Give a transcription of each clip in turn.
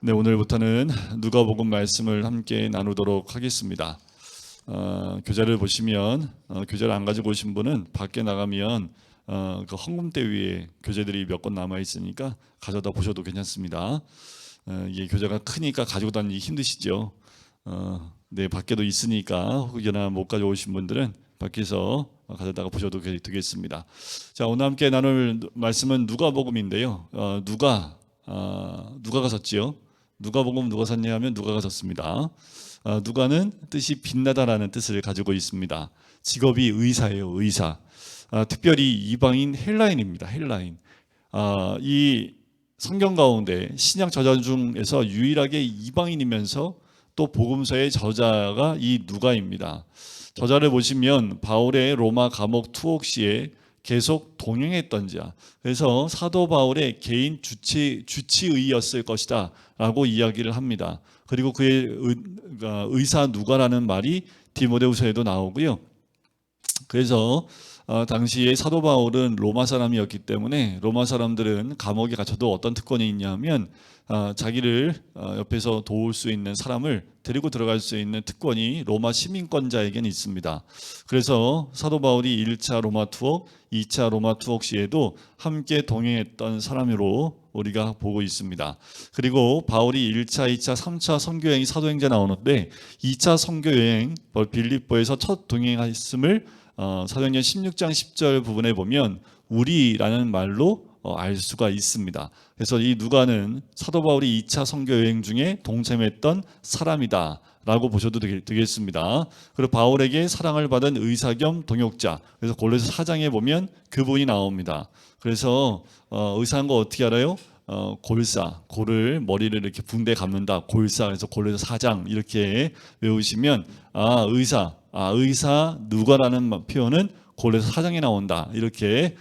네, 오늘부터는 누가복음 말씀을 함께 나누도록 하겠습니다. 교재를 보시면 교재를 안 가지고 오신 분은 밖에 나가면 그 헌금대 위에 교재들이 몇 권 남아 있으니까 가져다 보셔도 괜찮습니다. 이게 교재가 크니까 가지고 다니기 힘드시죠. 네, 밖에도 있으니까 혹여나 못 가져오신 분들은 밖에서 가져다가 보셔도 되겠습니다. 자, 오늘 함께 나눌 말씀은 누가복음인데요. 누가가 섰지요. 누가복음 누가 샀냐 하면 누가가 섰습니다. 누가는 뜻이 빛나다라는 뜻을 가지고 있습니다. 직업이 의사예요. 의사. 특별히 이방인 헬라인입니다. 헬라인. 이 성경 가운데 신약 저자 중에서 유일하게 이방인이면서 또 복음서의 저자가 이 누가입니다. 저자를 보시면 바울의 로마 감옥 투옥 시에 계속 동행했던 자, 그래서 사도 바울의 개인 주치의였을 것이다 라고 이야기를 합니다. 그리고 그의 의사 누가라는 말이 디모데후서에도 나오고요. 그래서 당시에 사도 바울은 로마 사람이었기 때문에 로마 사람들은 감옥에 갇혀도 어떤 특권이 있냐면 자기를 옆에서 도울 수 있는 사람을 데리고 들어갈 수 있는 특권이 로마 시민권자에게는 있습니다. 그래서 사도 바울이 1차 로마 투옥, 2차 로마 투옥 시에도 함께 동행했던 사람으로 우리가 보고 있습니다. 그리고 바울이 1차, 2차, 3차 선교여행이 사도행전에 나오는데 2차 선교여행 빌립보에서 첫 동행했음을 사도행전 16장 10절 부분에 보면 우리라는 말로 알 수가 있습니다. 그래서 이 누가는 사도 바울이 2차 선교 여행 중에 동참했던 사람이다 라고 보셔도 되겠습니다. 그리고 바울에게 사랑을 받은 의사 겸 동역자, 그래서 골로새 4장에 보면 그분이 나옵니다. 그래서 의사한 거 어떻게 알아요? 골사, 골을 머리를 이렇게 붕대 감는다. 골사, 그래서 골로새 4장 이렇게 외우시면 의사 누가라는 표현은 골로새 4장에 나온다. 이렇게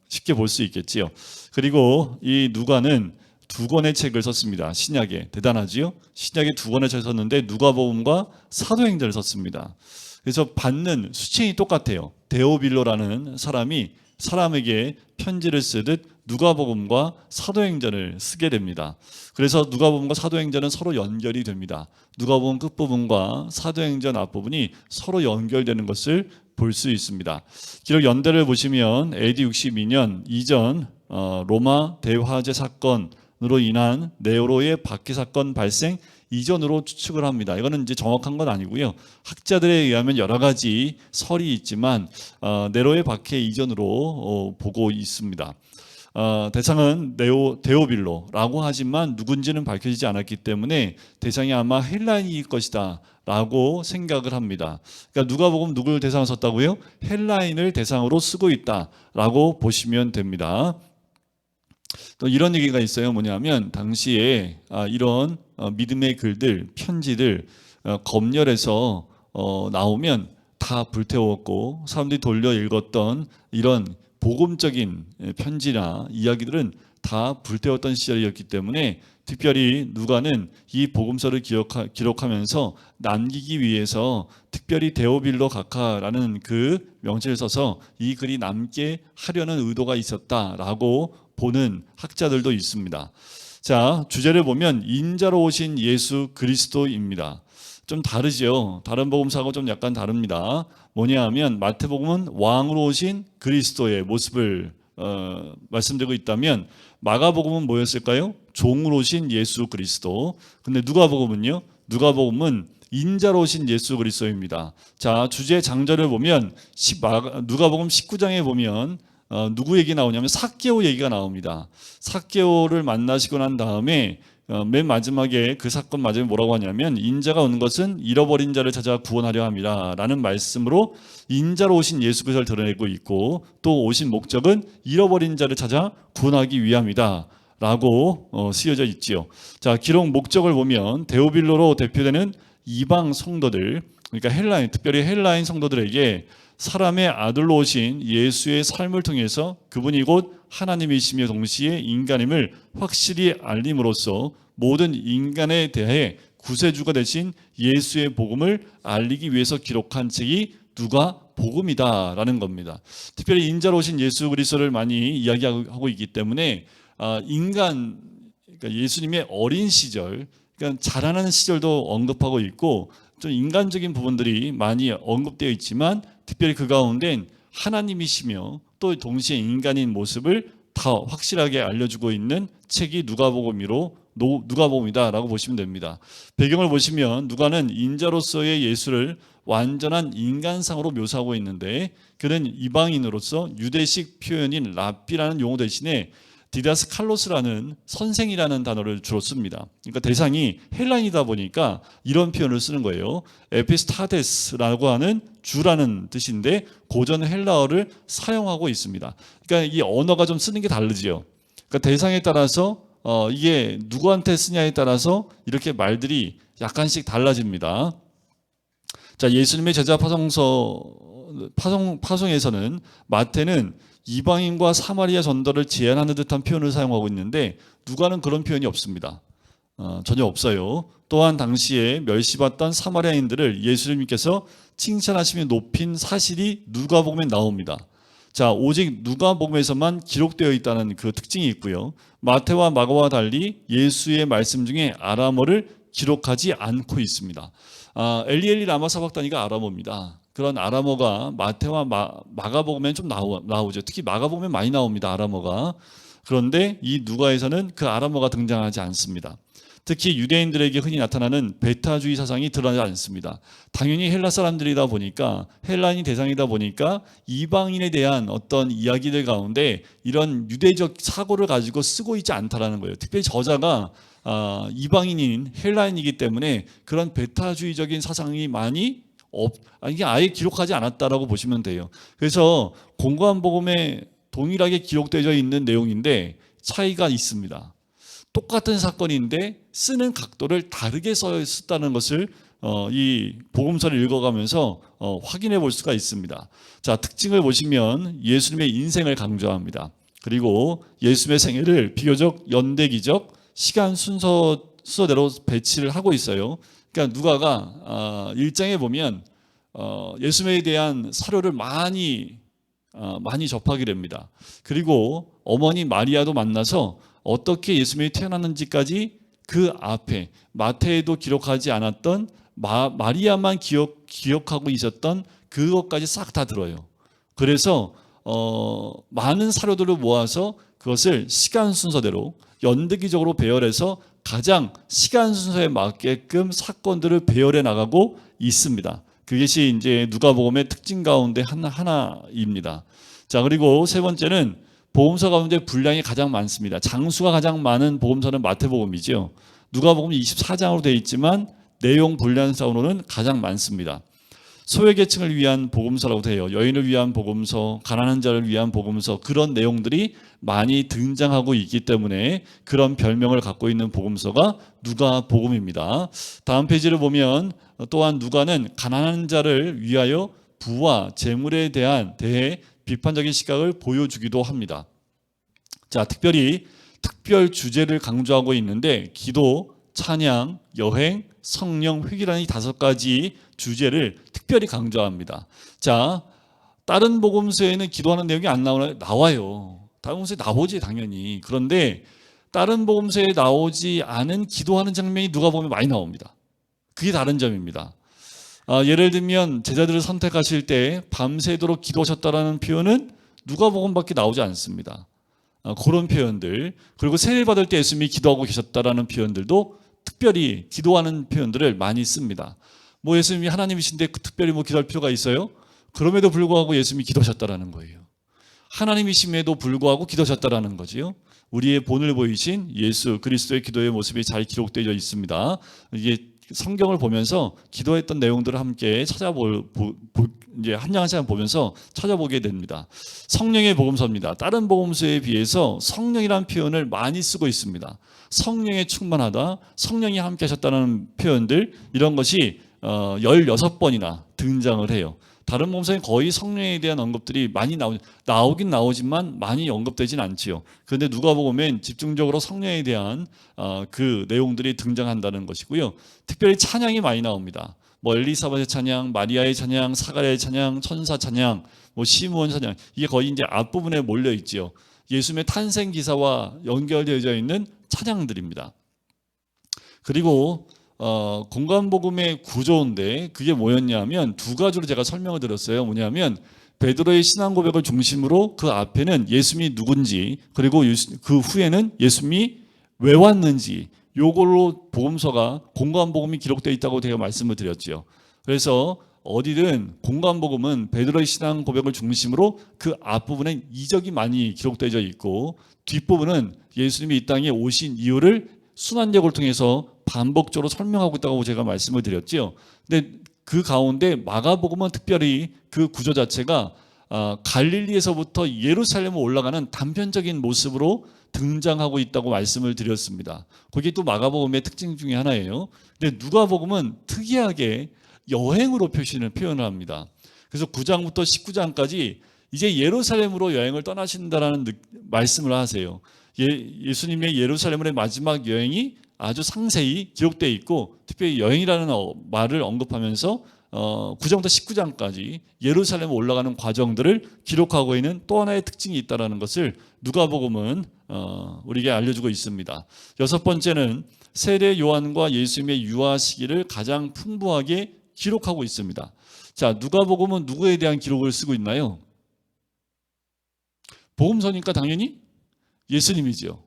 쉽게 볼 수 있겠지요. 그리고 이 누가는 2권의 책을 썼습니다. 신약에. 대단하지요? 신약에 2권의 책을 썼는데 누가복음과 사도행전을 썼습니다. 그래서 받는 수칭이 똑같아요. 데오빌로라는 사람이 사람에게 편지를 쓰듯 누가복음과 사도행전을 쓰게 됩니다. 그래서 누가복음과 사도행전은 서로 연결이 됩니다. 누가복음 끝부분과 사도행전 앞부분이 서로 연결되는 것을 볼 수 있습니다. 기록 연대를 보시면 AD 62년 이전 로마 대화제 사건으로 인한 네로의 박해 사건 발생 이전으로 추측을 합니다. 이거는 이제 정확한 건 아니고요. 학자들에 의하면 여러 가지 설이 있지만 네로의 박해 이전으로 보고 있습니다. 대상은 데오빌로라고 하지만 누군지는 밝혀지지 않았기 때문에 대상이 아마 헬라인일 것이다 라고 생각을 합니다. 그러니까 누가복음 누구를 대상으로 썼다고요? 헬라인을 대상으로 쓰고 있다라고 보시면 됩니다. 또 이런 얘기가 있어요. 뭐냐면 당시에 이런 믿음의 글들, 편지들 검열해서 나오면 다 불태웠고 사람들이 돌려 읽었던 이런 복음적인 편지나 이야기들은 다 불태웠던 시절이었기 때문에 특별히 누가는 이 복음서를 기록하면서 남기기 위해서 특별히 데오빌로 각하라는 그 명칭을 써서 이 글이 남게 하려는 의도가 있었다라고 보는 학자들도 있습니다. 자, 주제를 보면 인자로 오신 예수 그리스도입니다. 좀 다르죠. 다른 복음서하고 좀 약간 다릅니다. 뭐냐 하면 마태복음은 왕으로 오신 그리스도의 모습을 말씀드리고 있다면 마가복음은 뭐였을까요? 종으로 오신 예수 그리스도. 근데 누가복음은요? 누가복음은 인자로 오신 예수 그리스도입니다. 자, 주제 장절을 보면 누가복음 19장에 보면 누구 얘기 나오냐면 삭개오 얘기가 나옵니다. 삭개오를 만나시고 난 다음에 맨 마지막에 그 사건 마지막에 뭐라고 하냐면 인자가 오는 것은 잃어버린 자를 찾아 구원하려 함이라 라는 말씀으로 인자로 오신 예수 그리스도를 드러내고 있고 또 오신 목적은 잃어버린 자를 찾아 구원하기 위함이다 라고 쓰여져 있지요. 자, 기록 목적을 보면 데오빌로로 대표되는 이방 성도들, 그러니까 헬라인, 특별히 헬라인 성도들에게 사람의 아들로 오신 예수의 삶을 통해서 그분이 곧 하나님이시며 동시에 인간임을 확실히 알림으로써 모든 인간에 대해 구세주가 되신 예수의 복음을 알리기 위해서 기록한 책이 누가복음이다라는 겁니다. 특별히 인자로 오신 예수 그리스도를 많이 이야기하고 있기 때문에 인간 그러니까 예수님의 어린 시절, 그러니까 자라나는 시절도 언급하고 있고 좀 인간적인 부분들이 많이 언급되어 있지만 특별히 그 가운데는 하나님이시며 또 동시에 인간인 모습을 다 확실하게 알려주고 있는 책이 누가복음이다라고 보시면 됩니다. 배경을 보시면 누가는 인자로서의 예수를 완전한 인간상으로 묘사하고 있는데 그는 이방인으로서 유대식 표현인 랍비라는 용어 대신에 디다스칼로스라는 선생이라는 단어를 주로 씁니다. 그러니까 대상이 헬라인이다 보니까 이런 표현을 쓰는 거예요. 에피스타데스라고 하는 주라는 뜻인데 고전 헬라어를 사용하고 있습니다. 그러니까 이 언어가 좀 쓰는 게 다르지요. 그러니까 대상에 따라서 이게 누구한테 쓰냐에 따라서 이렇게 말들이 약간씩 달라집니다. 자, 예수님의 제자 파송에서는 마태는 이방인과 사마리아 전도를 제한하는 듯한 표현을 사용하고 있는데 누가는 그런 표현이 없습니다. 전혀 없어요. 또한 당시에 멸시받던 사마리아인들을 예수님께서 칭찬하시며 높인 사실이 누가복음에 나옵니다. 자, 오직 누가복음에서만 기록되어 있다는 그 특징이 있고요. 마태와 마가와 달리 예수의 말씀 중에 아람어를 기록하지 않고 있습니다. 엘리엘리 라마 사박다니가 아람어입니다. 그런 아람어가 마태와 마가복음에는 좀 나오죠. 특히 마가복음에 많이 나옵니다. 아람어가. 그런데 이 누가에서는 그 아람어가 등장하지 않습니다. 특히 유대인들에게 흔히 나타나는 베타주의 사상이 드러나지 않습니다. 당연히 헬라 사람들이다 보니까 헬라인이 대상이다 보니까 이방인에 대한 어떤 이야기들 가운데 이런 유대적 사고를 가지고 쓰고 있지 않다라는 거예요. 특별히 저자가 이방인인 헬라인이기 때문에 그런 베타주의적인 사상이 많이 이게 아예 기록하지 않았다라고 보시면 돼요. 그래서 공고한 복음에 동일하게 기록되어 있는 내용인데 차이가 있습니다. 똑같은 사건인데 쓰는 각도를 다르게 썼다는 것을 이 복음서를 읽어가면서 확인해 볼 수가 있습니다. 자, 특징을 보시면 예수님의 인생을 강조합니다. 그리고 예수님의 생애를 비교적 연대기적 시간 순서대로 배치를 하고 있어요. 그러니까 누가가 1장에 보면 예수님에 대한 사료를 많이 접하게 됩니다. 그리고 어머니 마리아도 만나서 어떻게 예수님이 태어났는지까지 그 앞에 마태에도 기록하지 않았던 마리아만 기억하고 있었던 그것까지 싹 다 들어요. 그래서 많은 사료들을 모아서 그것을 시간 순서대로 연대기적으로 배열해서 가장 시간 순서에 맞게끔 사건들을 배열해 나가고 있습니다. 그것이 이제 누가복음의 특징 가운데 하나입니다. 자, 그리고 세 번째는 복음서 가운데 분량이 가장 많습니다. 장수가 가장 많은 복음서는 마태복음이죠. 누가복음은 24장으로 되어 있지만 내용 분량상으로는 가장 많습니다. 소외계층을 위한 복음서라고 돼요. 여인을 위한 복음서, 가난한 자를 위한 복음서, 그런 내용들이 많이 등장하고 있기 때문에 그런 별명을 갖고 있는 복음서가 누가복음입니다. 다음 페이지를 보면 또한 누가는 가난한 자를 위하여 부와 재물에 대해 비판적인 시각을 보여주기도 합니다. 자, 특별히 특별 주제를 강조하고 있는데 기도, 찬양, 여행, 성령, 회개라는 이 5가지 주제를 특별히 강조합니다. 자, 다른 복음서에는 기도하는 내용이 안 나와요. 다른 복음서에 나오지 당연히. 그런데 다른 복음서에 나오지 않은 기도하는 장면이 누가복음에 많이 나옵니다. 그게 다른 점입니다. 예를 들면 제자들을 선택하실 때 밤새도록 기도하셨다라는 표현은 누가복음밖에 나오지 않습니다. 그런 표현들, 그리고 세례 받을 때 예수님이 기도하고 계셨다라는 표현들도 특별히 기도하는 표현들을 많이 씁니다. 뭐 예수님이 하나님이신데 특별히 뭐 기도할 필요가 있어요? 그럼에도 불구하고 예수님이 기도하셨다라는 거예요. 하나님이심에도 불구하고 기도하셨다라는 거지요. 우리의 본을 보이신 예수 그리스도의 기도의 모습이 잘 기록되어 있습니다. 이게 성경을 보면서 기도했던 내용들을 함께 이제 한 장 한 장 보면서 찾아보게 됩니다. 성령의 복음서입니다. 다른 복음서에 비해서 성령이라는 표현을 많이 쓰고 있습니다. 성령에 충만하다, 성령이 함께 하셨다는 표현들, 이런 것이 16번이나 등장을 해요. 다른 복음서에 거의 성령에 대한 언급들이 많이 나오긴 나오지만 많이 언급되진 않지요. 그런데 누가복음엔 집중적으로 성령에 대한 그 내용들이 등장한다는 것이고요. 특별히 찬양이 많이 나옵니다. 뭐 엘리사벳의 찬양, 마리아의 찬양, 사가랴의 찬양, 천사 찬양, 뭐 시므온 찬양, 이게 거의 이제 앞부분에 몰려 있지요. 예수님의 탄생 기사와 연결되어져 있는 찬양들입니다. 그리고 공간복음의 구조인데 그게 뭐였냐면 두 가지로 제가 설명을 드렸어요. 뭐냐면 베드로의 신앙 고백을 중심으로 그 앞에는 예수님이 누군지, 그리고 그 후에는 예수님이 왜 왔는지, 요걸로 복음서가 공간복음이 기록되어 있다고 제가 말씀을 드렸죠. 그래서 어디든 공간복음은 베드로의 신앙 고백을 중심으로 그 앞부분에 이적이 많이 기록되어 있고, 뒷부분은 예수님이 이 땅에 오신 이유를 순환력을 통해서 반복적으로 설명하고 있다고 제가 말씀을 드렸죠. 근데 그 가운데 마가복음은 특별히 그 구조 자체가 갈릴리에서부터 예루살렘으로 올라가는 단편적인 모습으로 등장하고 있다고 말씀을 드렸습니다. 그게 또 마가복음의 특징 중에 하나예요. 근데 누가복음은 특이하게 여행으로 표현을 합니다. 그래서 9장부터 19장까지 이제 예루살렘으로 여행을 떠나신다라는 말씀을 하세요. 예수님의 예루살렘의 마지막 여행이 아주 상세히 기록되어 있고, 특별히 여행이라는 말을 언급하면서 9장부터 19장까지 예루살렘에 올라가는 과정들을 기록하고 있는 또 하나의 특징이 있다는 것을 누가복음은 우리에게 알려주고 있습니다. 여섯 번째는 세례 요한과 예수님의 유아 시기를 가장 풍부하게 기록하고 있습니다. 자, 누가복음은 누구에 대한 기록을 쓰고 있나요? 복음서니까 당연히 예수님이죠.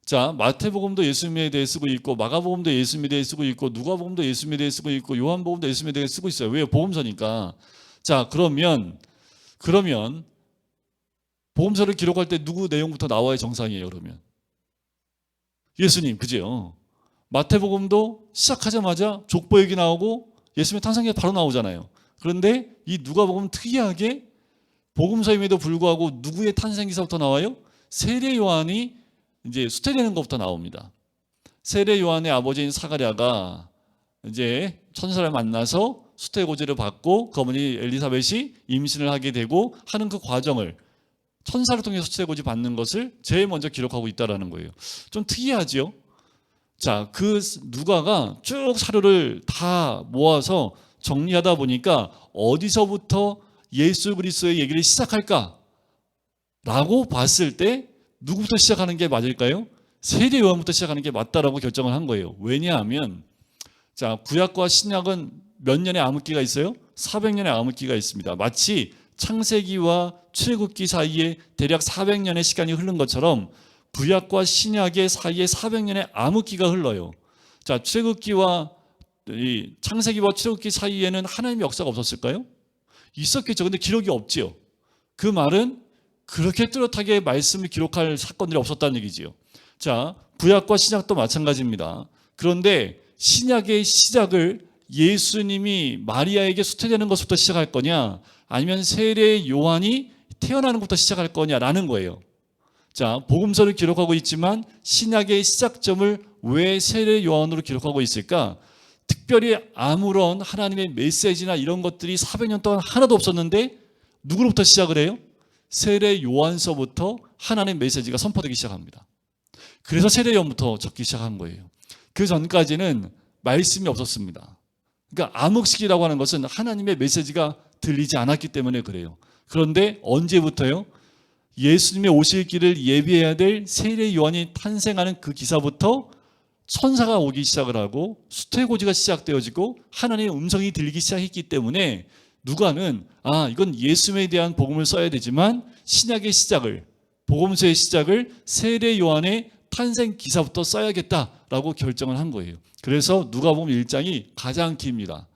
자, 마태복음도 예수님에 대해 쓰고 있고, 마가복음도 예수님에 대해 쓰고 있고, 누가복음도 예수님에 대해 쓰고 있고, 요한복음도 예수님에 대해 쓰고 있어요. 왜요? 복음서니까. 자, 그러면 복음서를 기록할 때 누구 내용부터 나와야 정상이에요? 그러면 예수님, 그죠? 마태복음도 시작하자마자 족보 얘기 나오고 예수님의 탄생이 바로 나오잖아요. 그런데 이 누가복음은 특이하게 복음서임에도 불구하고 누구의 탄생 기사부터 나와요? 세례 요한이 이제 수태되는 것부터 나옵니다. 세례 요한의 아버지인 사가랴가 이제 천사를 만나서 수태 고지를 받고 그 어머니 엘리사벳이 임신을 하게 되고 하는 그 과정을 천사를 통해서 수태 고지 받는 것을 제일 먼저 기록하고 있다라는 거예요. 좀 특이하죠? 자, 그 누가가 쭉 사료를 다 모아서 정리하다 보니까 어디서부터 예수 그리스도의 얘기를 시작할까? 라고 봤을 때 누구부터 시작하는 게 맞을까요? 세례 요한부터 시작하는 게 맞다라고 결정을 한 거예요. 왜냐하면 자, 구약과 신약은 몇 년의 암흑기가 있어요? 400년의 암흑기가 있습니다. 마치 창세기와 출애굽기 사이에 대략 400년의 시간이 흐른 것처럼 구약과 신약의 사이에 400년의 암흑기가 흘러요. 자, 출애굽기와 창세기와 출애굽기 사이에는 하나님의 역사가 없었을까요? 있었겠죠. 근데 기록이 없지요. 그 말은 그렇게 뚜렷하게 말씀을 기록할 사건들이 없었다는 얘기지요. 자, 구약과 신약도 마찬가지입니다. 그런데 신약의 시작을 예수님이 마리아에게 수태되는 것부터 시작할 거냐, 아니면 세례 요한이 태어나는 것부터 시작할 거냐라는 거예요. 자, 복음서를 기록하고 있지만 신약의 시작점을 왜 세례 요한으로 기록하고 있을까? 특별히 아무런 하나님의 메시지나 이런 것들이 400년 동안 하나도 없었는데 누구로부터 시작을 해요? 세례 요한서부터 하나님의 메시지가 선포되기 시작합니다. 그래서 세례 요한부터 적기 시작한 거예요. 그 전까지는 말씀이 없었습니다. 그러니까 암흑시기라고 하는 것은 하나님의 메시지가 들리지 않았기 때문에 그래요. 그런데 언제부터요? 예수님의 오실 길을 예비해야 될 세례 요한이 탄생하는 그 기사부터 천사가 오기 시작을 하고 수태고지가 시작되어지고 하나님의 음성이 들리기 시작했기 때문에 누가는 이건 예수님에 대한 복음을 써야 되지만 신약의 시작을, 복음서의 시작을 세례 요한의 탄생 기사부터 써야겠다라고 결정을 한 거예요. 그래서 누가복음 1장이 가장 깁니다.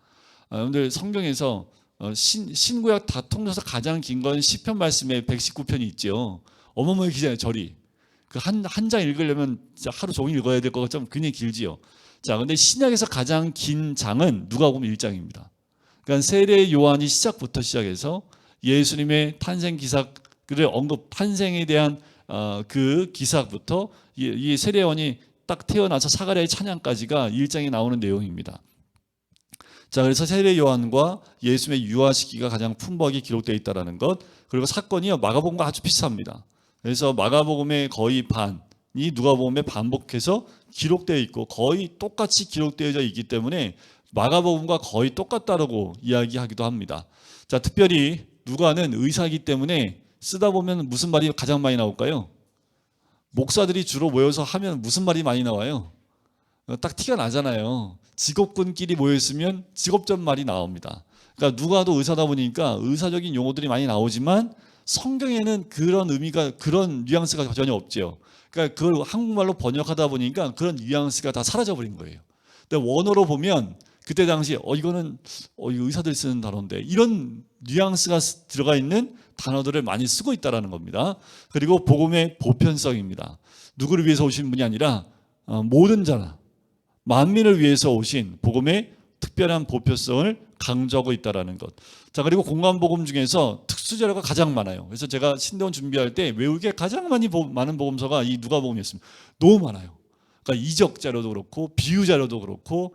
여러분들 성경에서 신구약 다 통틀어서 가장 긴 건 시편 말씀에 119편이 있죠. 어마어마하게 기잖아요. 절이. 그 한 장 읽으려면 진짜 하루 종일 읽어야 될 거가 좀 굉장히 길지요. 자, 근데 신약에서 가장 긴 장은 누가복음 1장입니다. 그러니까 세례 요한이 시작부터 시작해서 예수님의 탄생 기사를 탄생에 대한 그 기사부터 이 세례 요한이 딱 태어나서 사가랴의 찬양까지가 1장에 나오는 내용입니다. 자, 그래서 세례 요한과 예수님의 유아 시기가 가장 풍부하게 기록되어 있다는 것, 그리고 사건이 마가복음과 아주 비슷합니다. 그래서 마가복음의 거의 반이 누가복음에 반복해서 기록되어 있고 거의 똑같이 기록되어져 있기 때문에 마가복음과 거의 똑같다라고 이야기하기도 합니다. 자, 특별히 누가는 의사이기 때문에 쓰다 보면 무슨 말이 가장 많이 나올까요? 목사들이 주로 모여서 하면 무슨 말이 많이 나와요? 딱 티가 나잖아요. 직업군끼리 모여있으면 직업전 말이 나옵니다. 그러니까 누가도 의사다 보니까 의사적인 용어들이 많이 나오지만 성경에는 그런 의미가, 그런 뉘앙스가 전혀 없죠. 그러니까 그걸 한국말로 번역하다 보니까 그런 뉘앙스가 다 사라져버린 거예요. 근데 원어로 보면 그때 당시 이거는 이거 의사들이 쓰는 단어인데 이런 뉘앙스가 들어가 있는 단어들을 많이 쓰고 있다는 겁니다. 그리고 복음의 보편성입니다. 누구를 위해서 오신 분이 아니라 모든 자나 만민을 위해서 오신 복음의 특별한 보편성을 강조하고 있다는 것. 자, 그리고 공간복음 중에서 특수자료가 가장 많아요. 그래서 제가 신대원 준비할 때 외우기에 가장 많은 복음서가 이 누가복음이었습니다. 너무 많아요. 그러니까 이적 자료도 그렇고 비유 자료도 그렇고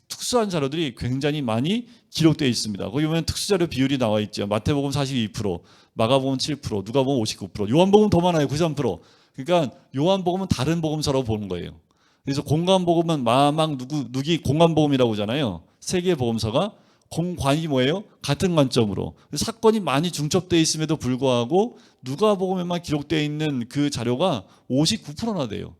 특수한 자료들이 굉장히 많이 기록되어 있습니다. 거기 보면 특수자료 비율이 나와 있죠. 마태복음 42%, 마가복음 7%, 누가복음 59%, 요한복음 더 많아요. 93%. 그러니까 요한복음은 다른 복음서라고 보는 거예요. 그래서 공간복음은 마망 누기 공간복음이라고 하잖아요. 세 개의 복음서가 공관이 뭐예요? 같은 관점으로. 사건이 많이 중첩되어 있음에도 불구하고 누가복음에만 기록되어 있는 그 자료가 59%나 돼요.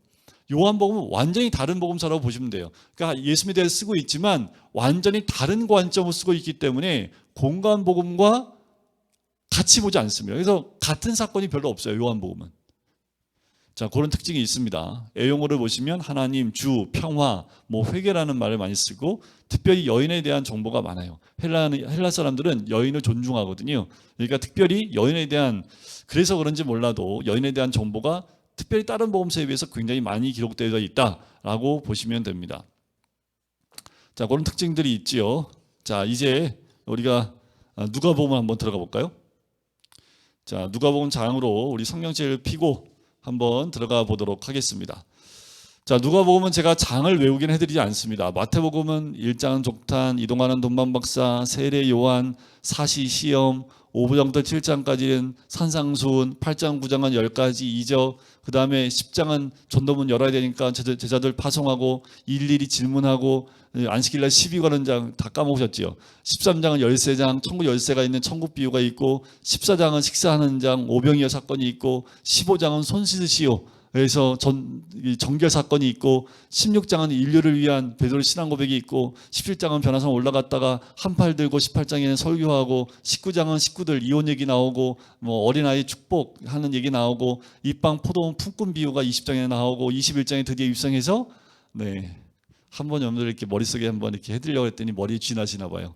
요한복음은 완전히 다른 복음서라고 보시면 돼요. 그러니까 예수님에 대해서 쓰고 있지만 완전히 다른 관점으로 쓰고 있기 때문에 공간복음과 같이 보지 않습니다. 그래서 같은 사건이 별로 없어요. 요한복음은. 자, 그런 특징이 있습니다. 애용어를 보시면 하나님, 주, 평화, 회개라는 말을 많이 쓰고 특별히 여인에 대한 정보가 많아요. 헬라 사람들은 여인을 존중하거든요. 그러니까 특별히 여인에 대한, 그래서 그런지 몰라도 여인에 대한 정보가 특별히 다른 복음서에 비해서 굉장히 많이 기록되어 있다라고 보시면 됩니다. 자, 그런 특징들이 있지요. 자, 이제 우리가 누가복음 한번 들어가 볼까요? 자, 누가복음 장으로 우리 성경책을 펴고 한번 들어가 보도록 하겠습니다. 자, 누가복음은 제가 장을 외우긴 해드리지 않습니다. 마태복음은 1장은 족탄, 이동하는 돈방박사, 세례 요한, 사시 시험, 5부장부터 7장까지는 산상수훈, 8장 9장은 10가지 이적, 그 다음에 10장은 전도문 열어야 되니까 제자들 파송하고 일일이 질문하고, 안식일날 시비 거는 장 다 까먹으셨지요. 13장은 열쇠장, 천국 열쇠가 있는 천국 비유가 있고, 14장은 식사하는 장, 오병이어 사건이 있고, 15장은 손 씻으시오, 그래서 정결 사건이 있고, 16장은 인류를 위한 베드로의 신앙 고백이 있고, 17장은 변화산 올라갔다가 한팔 들고, 18장에는 설교하고, 19장은 식구들 이혼 얘기 나오고, 어린아이 축복하는 얘기 나오고, 입방 포도원 품꾼 비유가 20장에 나오고, 21장에 드디어 입성해서 한번 여러분들 이렇게 머릿속에 한번 이렇게 해드리려고 했더니 머리 쥐나시나 봐요.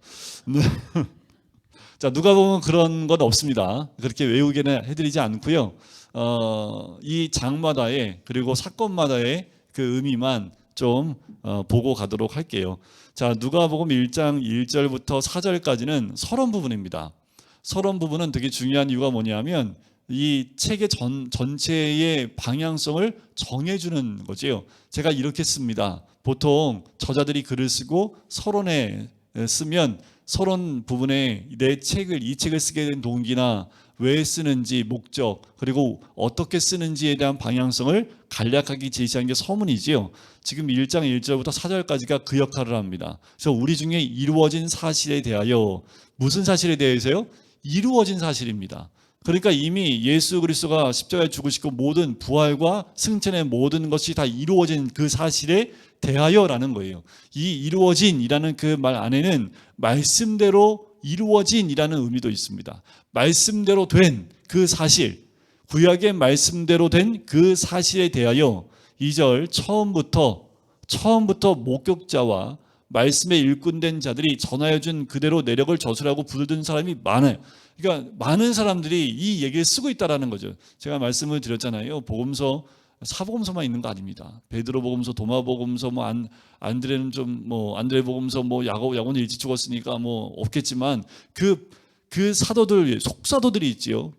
자, 누가복음은 그런 건 없습니다. 그렇게 외우게는 해드리지 않고요. 이 장마다의 그리고 사건마다의 그 의미만 좀 보고 가도록 할게요. 자, 누가복음 1장 1절부터 4절까지는 서론 부분입니다. 서론 부분은 되게 중요한 이유가 뭐냐면 이 책의 전체의 방향성을 정해주는 거죠. 제가 이렇게 씁니다. 보통 저자들이 글을 쓰고 서론에 쓰면 서론 부분에 이 책을 쓰게 된 동기나 왜 쓰는지, 목적, 그리고 어떻게 쓰는지에 대한 방향성을 간략하게 제시한 게 서문이지요. 지금 1장 1절부터 4절까지가 그 역할을 합니다. 그래서 우리 중에 이루어진 사실에 대하여, 무슨 사실에 대해서요? 이루어진 사실입니다. 그러니까 이미 예수 그리스도가 십자가에 죽으시고 모든 부활과 승천의 모든 것이 다 이루어진 그 사실에 대하여라는 거예요. 이 이루어진이라는 그 말 안에는 말씀대로 이루어진이라는 의미도 있습니다. 말씀대로 된 그 사실, 구약의 말씀대로 된 그 사실에 대하여 2절 처음부터 목격자와 말씀에 일꾼된 자들이 전하여준 그대로 내력을 저술하고 부르던 사람이 많아요. 그러니까 많은 사람들이 이 얘기를 쓰고 있다라는 거죠. 제가 말씀을 드렸잖아요. 복음서, 사복음서만 있는 거 아닙니다. 베드로 복음서, 도마 복음서, 안드레는 안드레 복음서, 야고는 일찍 죽었으니까 없겠지만 그 사도들, 속사도들이 있지요.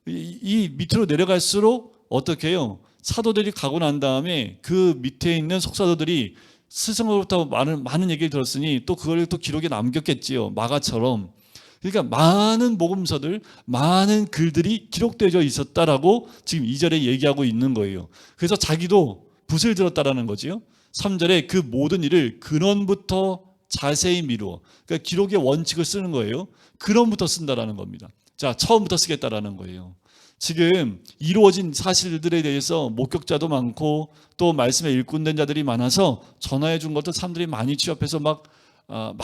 이 밑으로 내려갈수록 어떻게 해요? 사도들이 가고 난 다음에 그 밑에 있는 속사도들이 스승으로부터 많은 얘기를 들었으니 또 그걸 또 기록에 남겼겠지요. 마가처럼. 그러니까 많은 복음서들, 많은 글들이 기록되어 있었다라고 지금 2절에 얘기하고 있는 거예요. 그래서 자기도 붓을 들었다라는 거지요. 3절에 그 모든 일을 근원부터 자세히 미루어, 그러니까 기록의 원칙을 쓰는 거예요. 근원부터 쓴다라는 겁니다. 자, 처음부터 쓰겠다라는 거예요. 지금 이루어진 사실들에 대해서 목격자도 많고 또 말씀에 일꾼된 자들이 많아서 전화해 준 것도 사람들이 많이 취합해서 막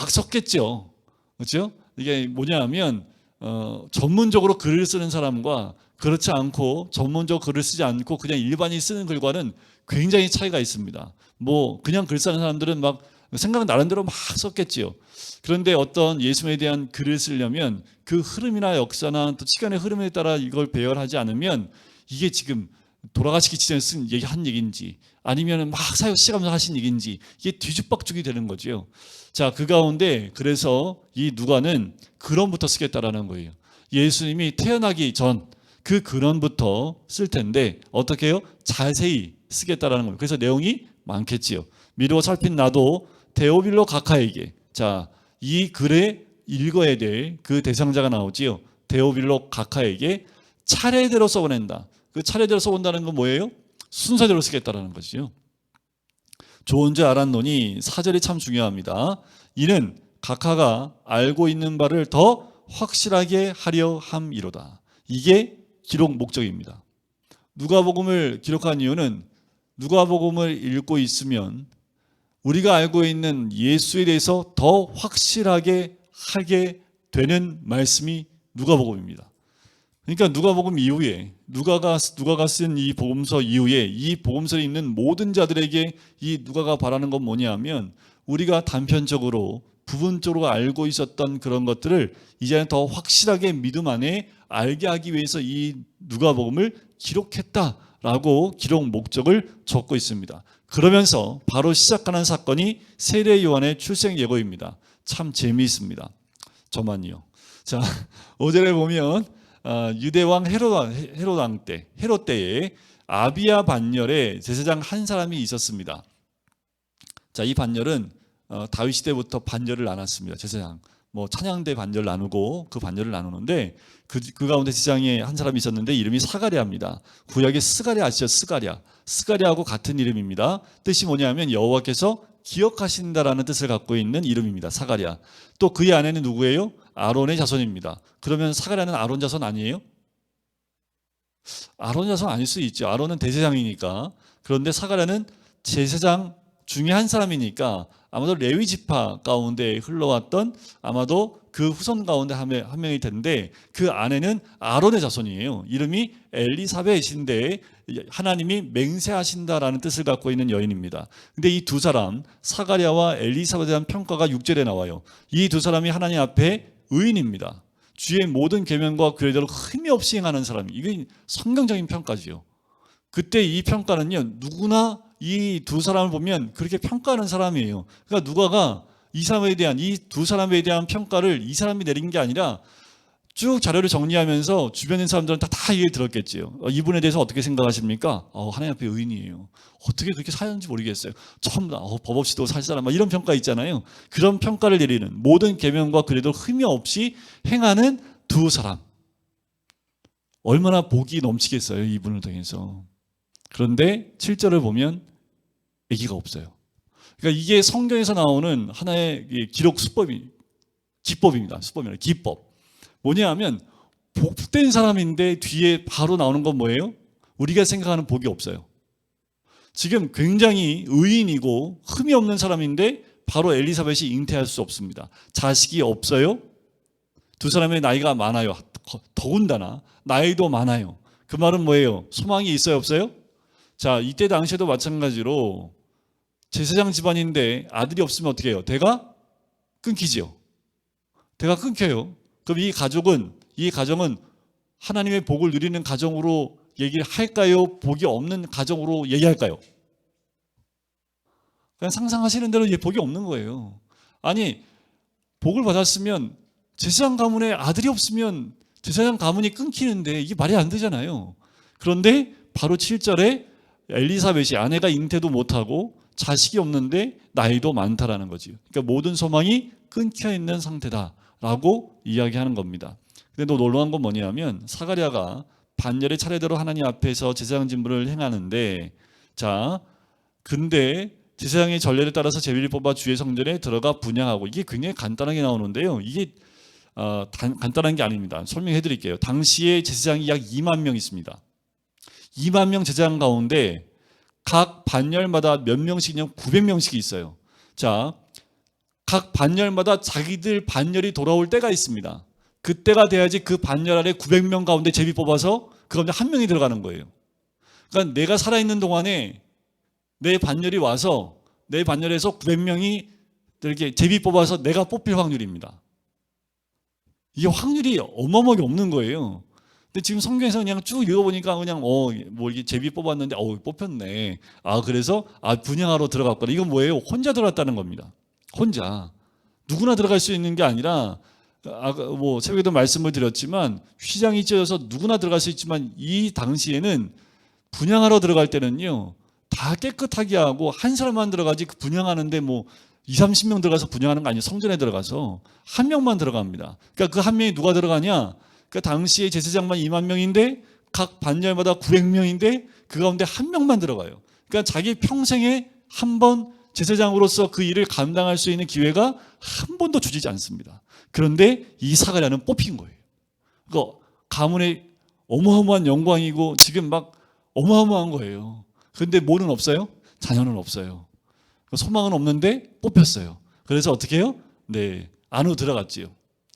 섞겠죠. 그렇죠? 이게 뭐냐면 전문적으로 글을 쓰는 사람과 그렇지 않고 전문적으로 글을 쓰지 않고 그냥 일반인 쓰는 글과는 굉장히 차이가 있습니다. 뭐 그냥 글 쓰는 사람들은 막 생각 나름대로 막 썼겠지요. 그런데 어떤 예수에 대한 글을 쓰려면 그 흐름이나 역사나 또 시간의 흐름에 따라 이걸 배열하지 않으면 이게 지금 돌아가시기 전에 쓴 한 얘기인지 아니면 막 사역 시간을 하신 얘기인지 이게 뒤죽박죽이 되는 거죠. 자, 그 가운데 그래서 이 누가는 근원부터 쓰겠다라는 거예요. 예수님이 태어나기 전 그 근원부터 쓸 텐데 어떻게 해요? 자세히 쓰겠다라는 거예요. 그래서 내용이 많겠지요. 미루어 살핀 나도 데오빌로 가카에게, 자, 이 글에 읽어야 될 그 대상자가 나오지요. 데오빌로 가카에게 차례대로 써보낸다. 그 차례대로 써본다는 건 뭐예요? 순서대로 쓰겠다라는 것이죠. 좋은 줄 알았노니 사절이 참 중요합니다. 이는 각하가 알고 있는 바를 더 확실하게 하려 함이로다. 이게 기록 목적입니다. 누가복음을 기록한 이유는 누가복음을 읽고 있으면 우리가 알고 있는 예수에 대해서 더 확실하게 하게 되는 말씀이 누가복음입니다. 그러니까 누가복음 이후에 누가가 쓴 이 복음서 이후에 이 복음서를 읽는 모든 자들에게 이 누가가 바라는 건 뭐냐면 우리가 단편적으로 부분적으로 알고 있었던 그런 것들을 이제는 더 확실하게 믿음 안에 알게 하기 위해서 이 누가복음을 기록했다라고 기록 목적을 적고 있습니다. 그러면서 바로 시작하는 사건이 세례 요한의 출생 예고입니다. 참 재미있습니다. 저만요. 자, 5절에 보면 유대왕 헤롯 때에 아비야 반열에 제사장 한 사람이 있었습니다. 자, 이 반열은 다윗 시대부터 반열을 나눴습니다. 제사장 뭐 찬양대 반열 나누고 그 반열을 나누는데 그 가운데 제사장에 한 사람이 있었는데 이름이 사가랴입니다. 구약의 스가랴 아시죠? 스가랴하고 같은 이름입니다. 뜻이 뭐냐면 여호와께서 기억하신다라는 뜻을 갖고 있는 이름입니다. 사가랴. 또 그의 아내는 누구예요? 아론의 자손입니다. 그러면 사가랴는 아론 자손 아니에요? 아론 자손 아닐 수 있죠. 아론은 대제사장이니까. 그런데 사가랴는 제사장 중에 한 사람이니까 아마도 레위 지파 가운데 흘러왔던 아마도 그 후손 가운데 한 명일 텐데 그 아내는 아론의 자손이에요. 이름이 엘리사벳인데 하나님이 맹세하신다라는 뜻을 갖고 있는 여인입니다. 근데 이 두 사람 사가랴와 엘리사벳에 대한 평가가 6절에 나와요. 이 두 사람이 하나님 앞에 의인입니다. 주의 모든 계명과 규례대로 흠이 없이 행하는 사람. 이게 성경적인 평가지요. 그때 이 평가는요, 누구나 이 두 사람을 보면 그렇게 평가하는 사람이에요. 그러니까 누가가 이 두 사람에 대한 평가를 이 사람이 내린 게 아니라 쭉 자료를 정리하면서 주변에 있는 사람들은 다 얘기 들었겠지요. 이분에 대해서 어떻게 생각하십니까? 하나님 앞에 의인이에요. 어떻게 그렇게 사는지 모르겠어요. 처음 법 없이도 살 사람, 이런 평가 있잖아요. 그런 평가를 내리는 모든 계명과 그래도 흠이 없이 행하는 두 사람. 얼마나 복이 넘치겠어요, 이분을 통해서. 그런데 7절을 보면 얘기가 없어요. 그러니까 이게 성경에서 나오는 하나의 기록 기법입니다. 기법. 뭐냐 하면 복된 사람인데 뒤에 바로 나오는 건 뭐예요? 우리가 생각하는 복이 없어요. 지금 굉장히 의인이고 흠이 없는 사람인데 바로 엘리사벳이 잉태할 수 없습니다. 자식이 없어요. 두 사람의 나이가 많아요. 더군다나 나이도 많아요. 그 말은 뭐예요? 소망이 있어요, 없어요? 자, 이때 당시에도 마찬가지로 제사장 집안인데 아들이 없으면 어떻게 해요? 대가 끊기지요. 대가 끊겨요. 그럼 이 가정은 하나님의 복을 누리는 가정으로 얘기를 할까요? 복이 없는 가정으로 얘기할까요? 그냥 상상하시는 대로 복이 없는 거예요. 아니, 복을 받았으면 제사장 가문에 아들이 없으면 제사장 가문이 끊기는데 이게 말이 안 되잖아요. 그런데 바로 7절에 엘리사벳이 아내가 잉태도 못하고 자식이 없는데 나이도 많다라는 거죠. 그러니까 모든 소망이 끊겨 있는 상태다라고 이야기하는 겁니다. 근데 또 놀라운 건 뭐냐면 사가랴가 반열의 차례대로 하나님 앞에서 제사장 직분을 행하는데, 자, 근데 제사장의 전례를 따라서 제비를 뽑아 주의 성전에 들어가 분향하고, 이게 굉장히 간단하게 나오는데요. 이게 간단한 게 아닙니다. 설명해 드릴게요. 당시에 제사장이 약 2만 명 있습니다. 2만 명 제사장 가운데 각 반열마다 몇 명씩이냐 900명씩이 있어요. 자, 각 반열마다 자기들 반열이 돌아올 때가 있습니다. 그때가 돼야지 그 반열 아래 900명 가운데 제비 뽑아서 그 가운데 한 명이 들어가는 거예요. 그러니까 내가 살아있는 동안에 내 반열이 와서 내 반열에서 900명이 이렇게 제비 뽑아서 내가 뽑힐 확률입니다. 이게 확률이 어마어마하게 없는 거예요. 근데 지금 성경에서 그냥 쭉 읽어보니까 그냥 뭐 이게 제비 뽑았는데 뽑혔네. 그래서 분향하러 들어갔구나. 이건 뭐예요? 혼자 들어갔다는 겁니다. 혼자. 누구나 들어갈 수 있는 게 아니라 뭐 새벽에도 말씀을 드렸지만 휘장이 찢어져서 누구나 들어갈 수 있지만 이 당시에는 분향하러 들어갈 때는요. 다 깨끗하게 하고 한 사람만 들어가지 그 분향하는데 뭐 20, 30명 들어가서 분향하는 거 아니에요. 성전에 들어가서 한 명만 들어갑니다. 그러니까 그 한 명이 누가 들어가냐? 그 당시에 제사장만 2만 명인데 각 반열마다 900명인데 그 가운데 한 명만 들어가요. 그러니까 자기 평생에 한 번 제사장으로서 그 일을 감당할 수 있는 기회가 한 번도 주어지지 않습니다. 그런데 이 사가랴는 뽑힌 거예요. 그러니까 가문의 어마어마한 영광이고 지금 막 어마어마한 거예요. 그런데 뭐는 없어요? 자녀는 없어요. 소망은 없는데 뽑혔어요. 그래서 어떻게 해요? 네, 안으로 들어갔지요.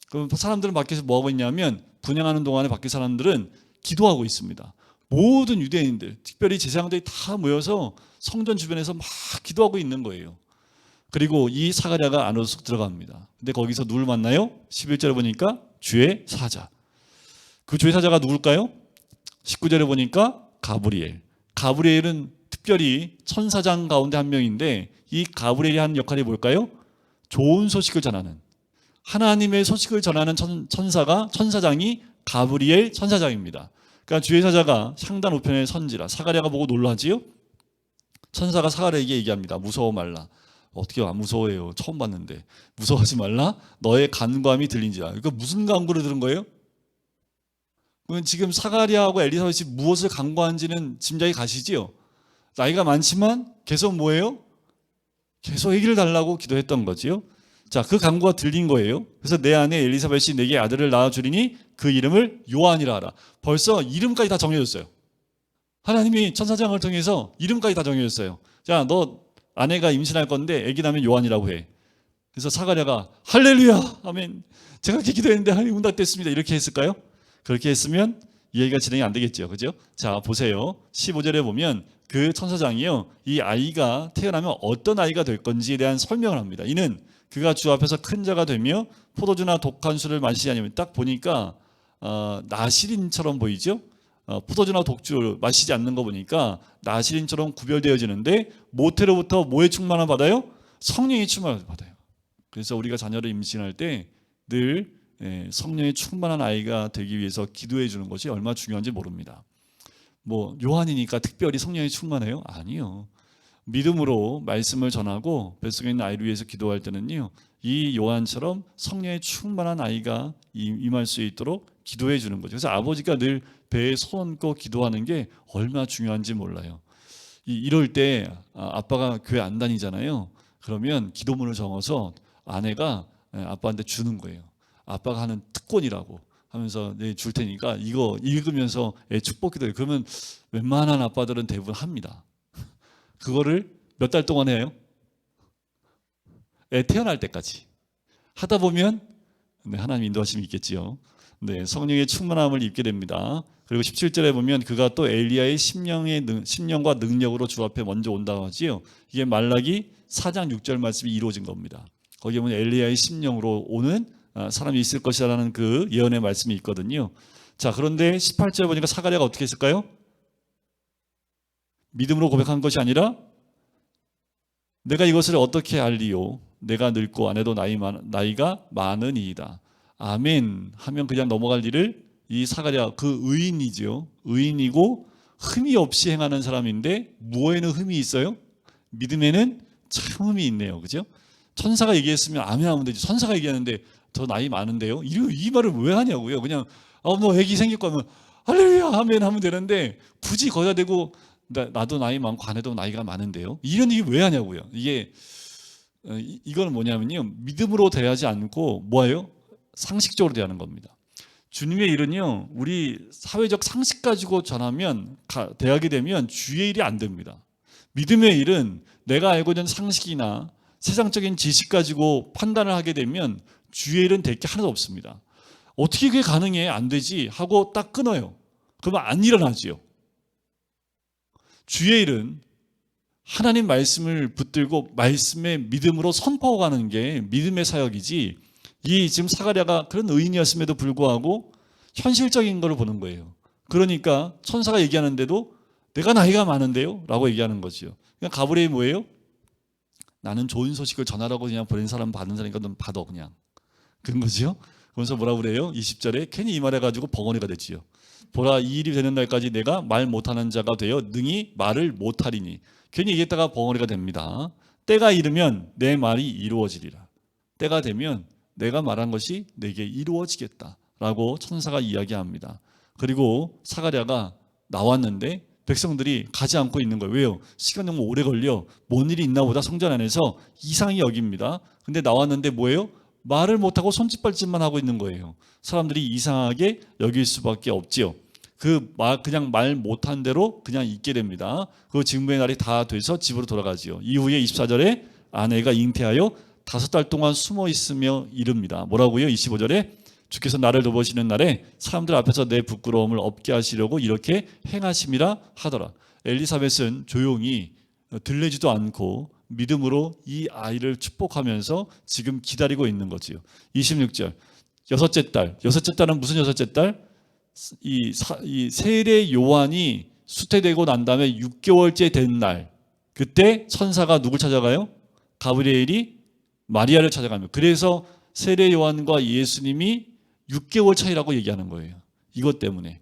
그럼 사람들은 밖에서 뭐 하고 있냐면 분향하는 동안에 밖에 사람들은 기도하고 있습니다. 모든 유대인들, 특별히 제사장들이 다 모여서 성전 주변에서 막 기도하고 있는 거예요. 그리고 이 사가랴가 안으로 쑥 들어갑니다. 근데 거기서 누굴 만나요? 11절에 보니까 주의 사자. 그 주의 사자가 누굴까요? 19절에 보니까 가브리엘. 가브리엘은 특별히 천사장 가운데 한 명인데 이 가브리엘이 하는 역할이 뭘까요? 좋은 소식을 전하는, 하나님의 소식을 전하는 천사장이 가브리엘 천사장입니다. 그러니까 주의 사자가 상단 우편의 선지라. 사가랴가 보고 놀라지요. 천사가 사가랴에게 얘기합니다. 무서워 말라. 어떻게 안 무서워해요? 처음 봤는데. 무서워하지 말라. 너의 간구함이 들린지라. 그러니까 무슨 간구를 들은 거예요? 지금 사가랴하고 엘리사벳이 무엇을 간구한지는 짐작이 가시지요. 나이가 많지만 계속 뭐예요? 계속 아기를 달라고 기도했던 거지요. 자, 그 간구가 들린 거예요. 그래서 내 아내 엘리사벳이 내게 아들을 낳아주리니 그 이름을 요한이라 하라. 벌써 이름까지 다 정해졌어요. 하나님이 천사장을 통해서 이름까지 다 정해졌어요. 자, 너 아내가 임신할 건데 아기 낳으면 요한이라고 해. 그래서 사가랴가 할렐루야 아멘. 제가 그렇게 기도했는데 하나님 응답됐습니다. 이렇게 했을까요? 그렇게 했으면 이 얘기가 진행이 안 되겠죠. 그죠? 자, 보세요. 15절에 보면 그 천사장이요, 이 아이가 태어나면 어떤 아이가 될 건지에 대한 설명을 합니다. 이는 그가 주 앞에서 큰 자가 되며 포도주나 독한 술을 마시지 않으면, 딱 보니까 나시린처럼 보이죠? 포도주나 독주를 마시지 않는 거 보니까 나시린처럼 구별되어지는데 모태로부터 뭐의 충만함을 받아요? 성령의 충만함을 받아요. 그래서 우리가 자녀를 임신할 때 늘 성령의 충만한 아이가 되기 위해서 기도해 주는 것이 얼마나 중요한지 모릅니다. 뭐 요한이니까 특별히 성령이 충만해요? 아니요. 믿음으로 말씀을 전하고 뱃속에 있는 아이를 위해서 기도할 때는요, 이 요한처럼 성령의 충만한 아이가 임할 수 있도록 기도해 주는 거죠. 그래서 아버지가 늘 배에 손 얹고 기도하는 게 얼마나 중요한지 몰라요. 이럴 때 아빠가 교회 안 다니잖아요. 그러면 기도문을 적어서 아내가 아빠한테 주는 거예요. 아빠가 하는 특권이라고 하면서 줄 테니까 이거 읽으면서 축복 기도해. 그러면 웬만한 아빠들은 대부분 합니다. 그거를 몇 달 동안 해요? 애 태어날 때까지 하다 보면 하나님 인도하심이 있겠지요. 성령의 충만함을 입게 됩니다. 그리고 17절에 보면 그가 또 엘리야의 심령과 능력으로 주 앞에 먼저 온다고 하지요. 이게 말라기 4장 6절 말씀이 이루어진 겁니다. 거기에 보면 엘리야의 심령으로 오는 사람이 있을 것이라는 그 예언의 말씀이 있거든요. 자, 그런데 18절에 보니까 사가랴가 어떻게 했을까요? 믿음으로 고백한 것이 아니라 내가 이것을 어떻게 알리요? 내가 늙고 아내도 나이가 많으니이다. 아멘 하면 그냥 넘어갈 일을 이 사가랴, 그 의인이죠. 의인이고 흠이 없이 행하는 사람인데 무엇에는 흠이 있어요? 믿음에는 참 흠이 있네요. 그죠? 천사가 얘기했으면 아멘 하면 되지. 천사가 얘기하는데 저 나이 많은데요? 이 말을 왜 하냐고요. 그냥 너 애기 생길 거면 할렐루야 아멘 하면 되는데 굳이 거기다 대고 나도 나이 많고 아내도 나이가 많은데요? 이런 얘기 왜 하냐고요. 이거는 뭐냐면요, 믿음으로 대하지 않고 뭐예요? 상식적으로 대하는 겁니다. 주님의 일은요, 우리 사회적 상식 가지고 대하게 되면 주의 일이 안 됩니다. 믿음의 일은 내가 알고 있는 상식이나 세상적인 지식 가지고 판단을 하게 되면 주의 일은 될 게 하나도 없습니다. 어떻게 그게 가능해? 안 되지 하고 딱 끊어요. 그러면 안 일어나지요. 주의 일은 하나님 말씀을 붙들고 말씀의 믿음으로 선포하는 게 믿음의 사역이지, 이 지금 사가랴가 그런 의인이었음에도 불구하고 현실적인 걸 보는 거예요. 그러니까 천사가 얘기하는데도 내가 나이가 많은데요? 라고 얘기하는 거죠. 그냥 가브리엘이 뭐예요? 나는 좋은 소식을 전하라고 그냥 보낸 사람 받는 사람이니까 넌 받아 그냥. 그런 거죠. 그러면서 뭐라고 그래요? 20절에 괜히 이 말해가지고 벙어리가 됐지요. 보라, 이 일이 되는 날까지 내가 말 못하는 자가 되어 능히 말을 못하리니. 괜히 얘기했다가 벙어리가 됩니다. 때가 이르면 내 말이 이루어지리라. 때가 되면 내가 말한 것이 내게 이루어지겠다라고 천사가 이야기합니다. 그리고 사가랴가 나왔는데 백성들이 가지 않고 있는 거예요. 왜요? 시간 너무 오래 걸려. 뭔 일이 있나 보다 성전 안에서 이상히 여깁니다. 근데 나왔는데 뭐예요? 말을 못하고 손짓발짓만 하고 있는 거예요. 사람들이 이상하게 여길 수밖에 없지요. 그냥 말 못한 대로 그냥 있게 됩니다. 그 징후의 날이 다 돼서 집으로 돌아가지요. 이후에 24절에 아내가 잉태하여 5달 동안 숨어 있으며 이릅니다. 뭐라고요? 25절에 주께서 나를 돌보시는 날에 사람들 앞에서 내 부끄러움을 없게 하시려고 이렇게 행하심이라 하더라. 엘리사벳은 조용히 들리지도 않고 믿음으로 이 아이를 축복하면서 지금 기다리고 있는 거지요. 26절 여섯째 딸은 무슨 여섯째 딸? 이 세례 요한이 수태되고 난 다음에 6개월째 된 날, 그때 천사가 누굴 찾아가요? 가브리엘이 마리아를 찾아가며, 그래서 세례 요한과 예수님이 6개월 차이라고 얘기하는 거예요. 이것 때문에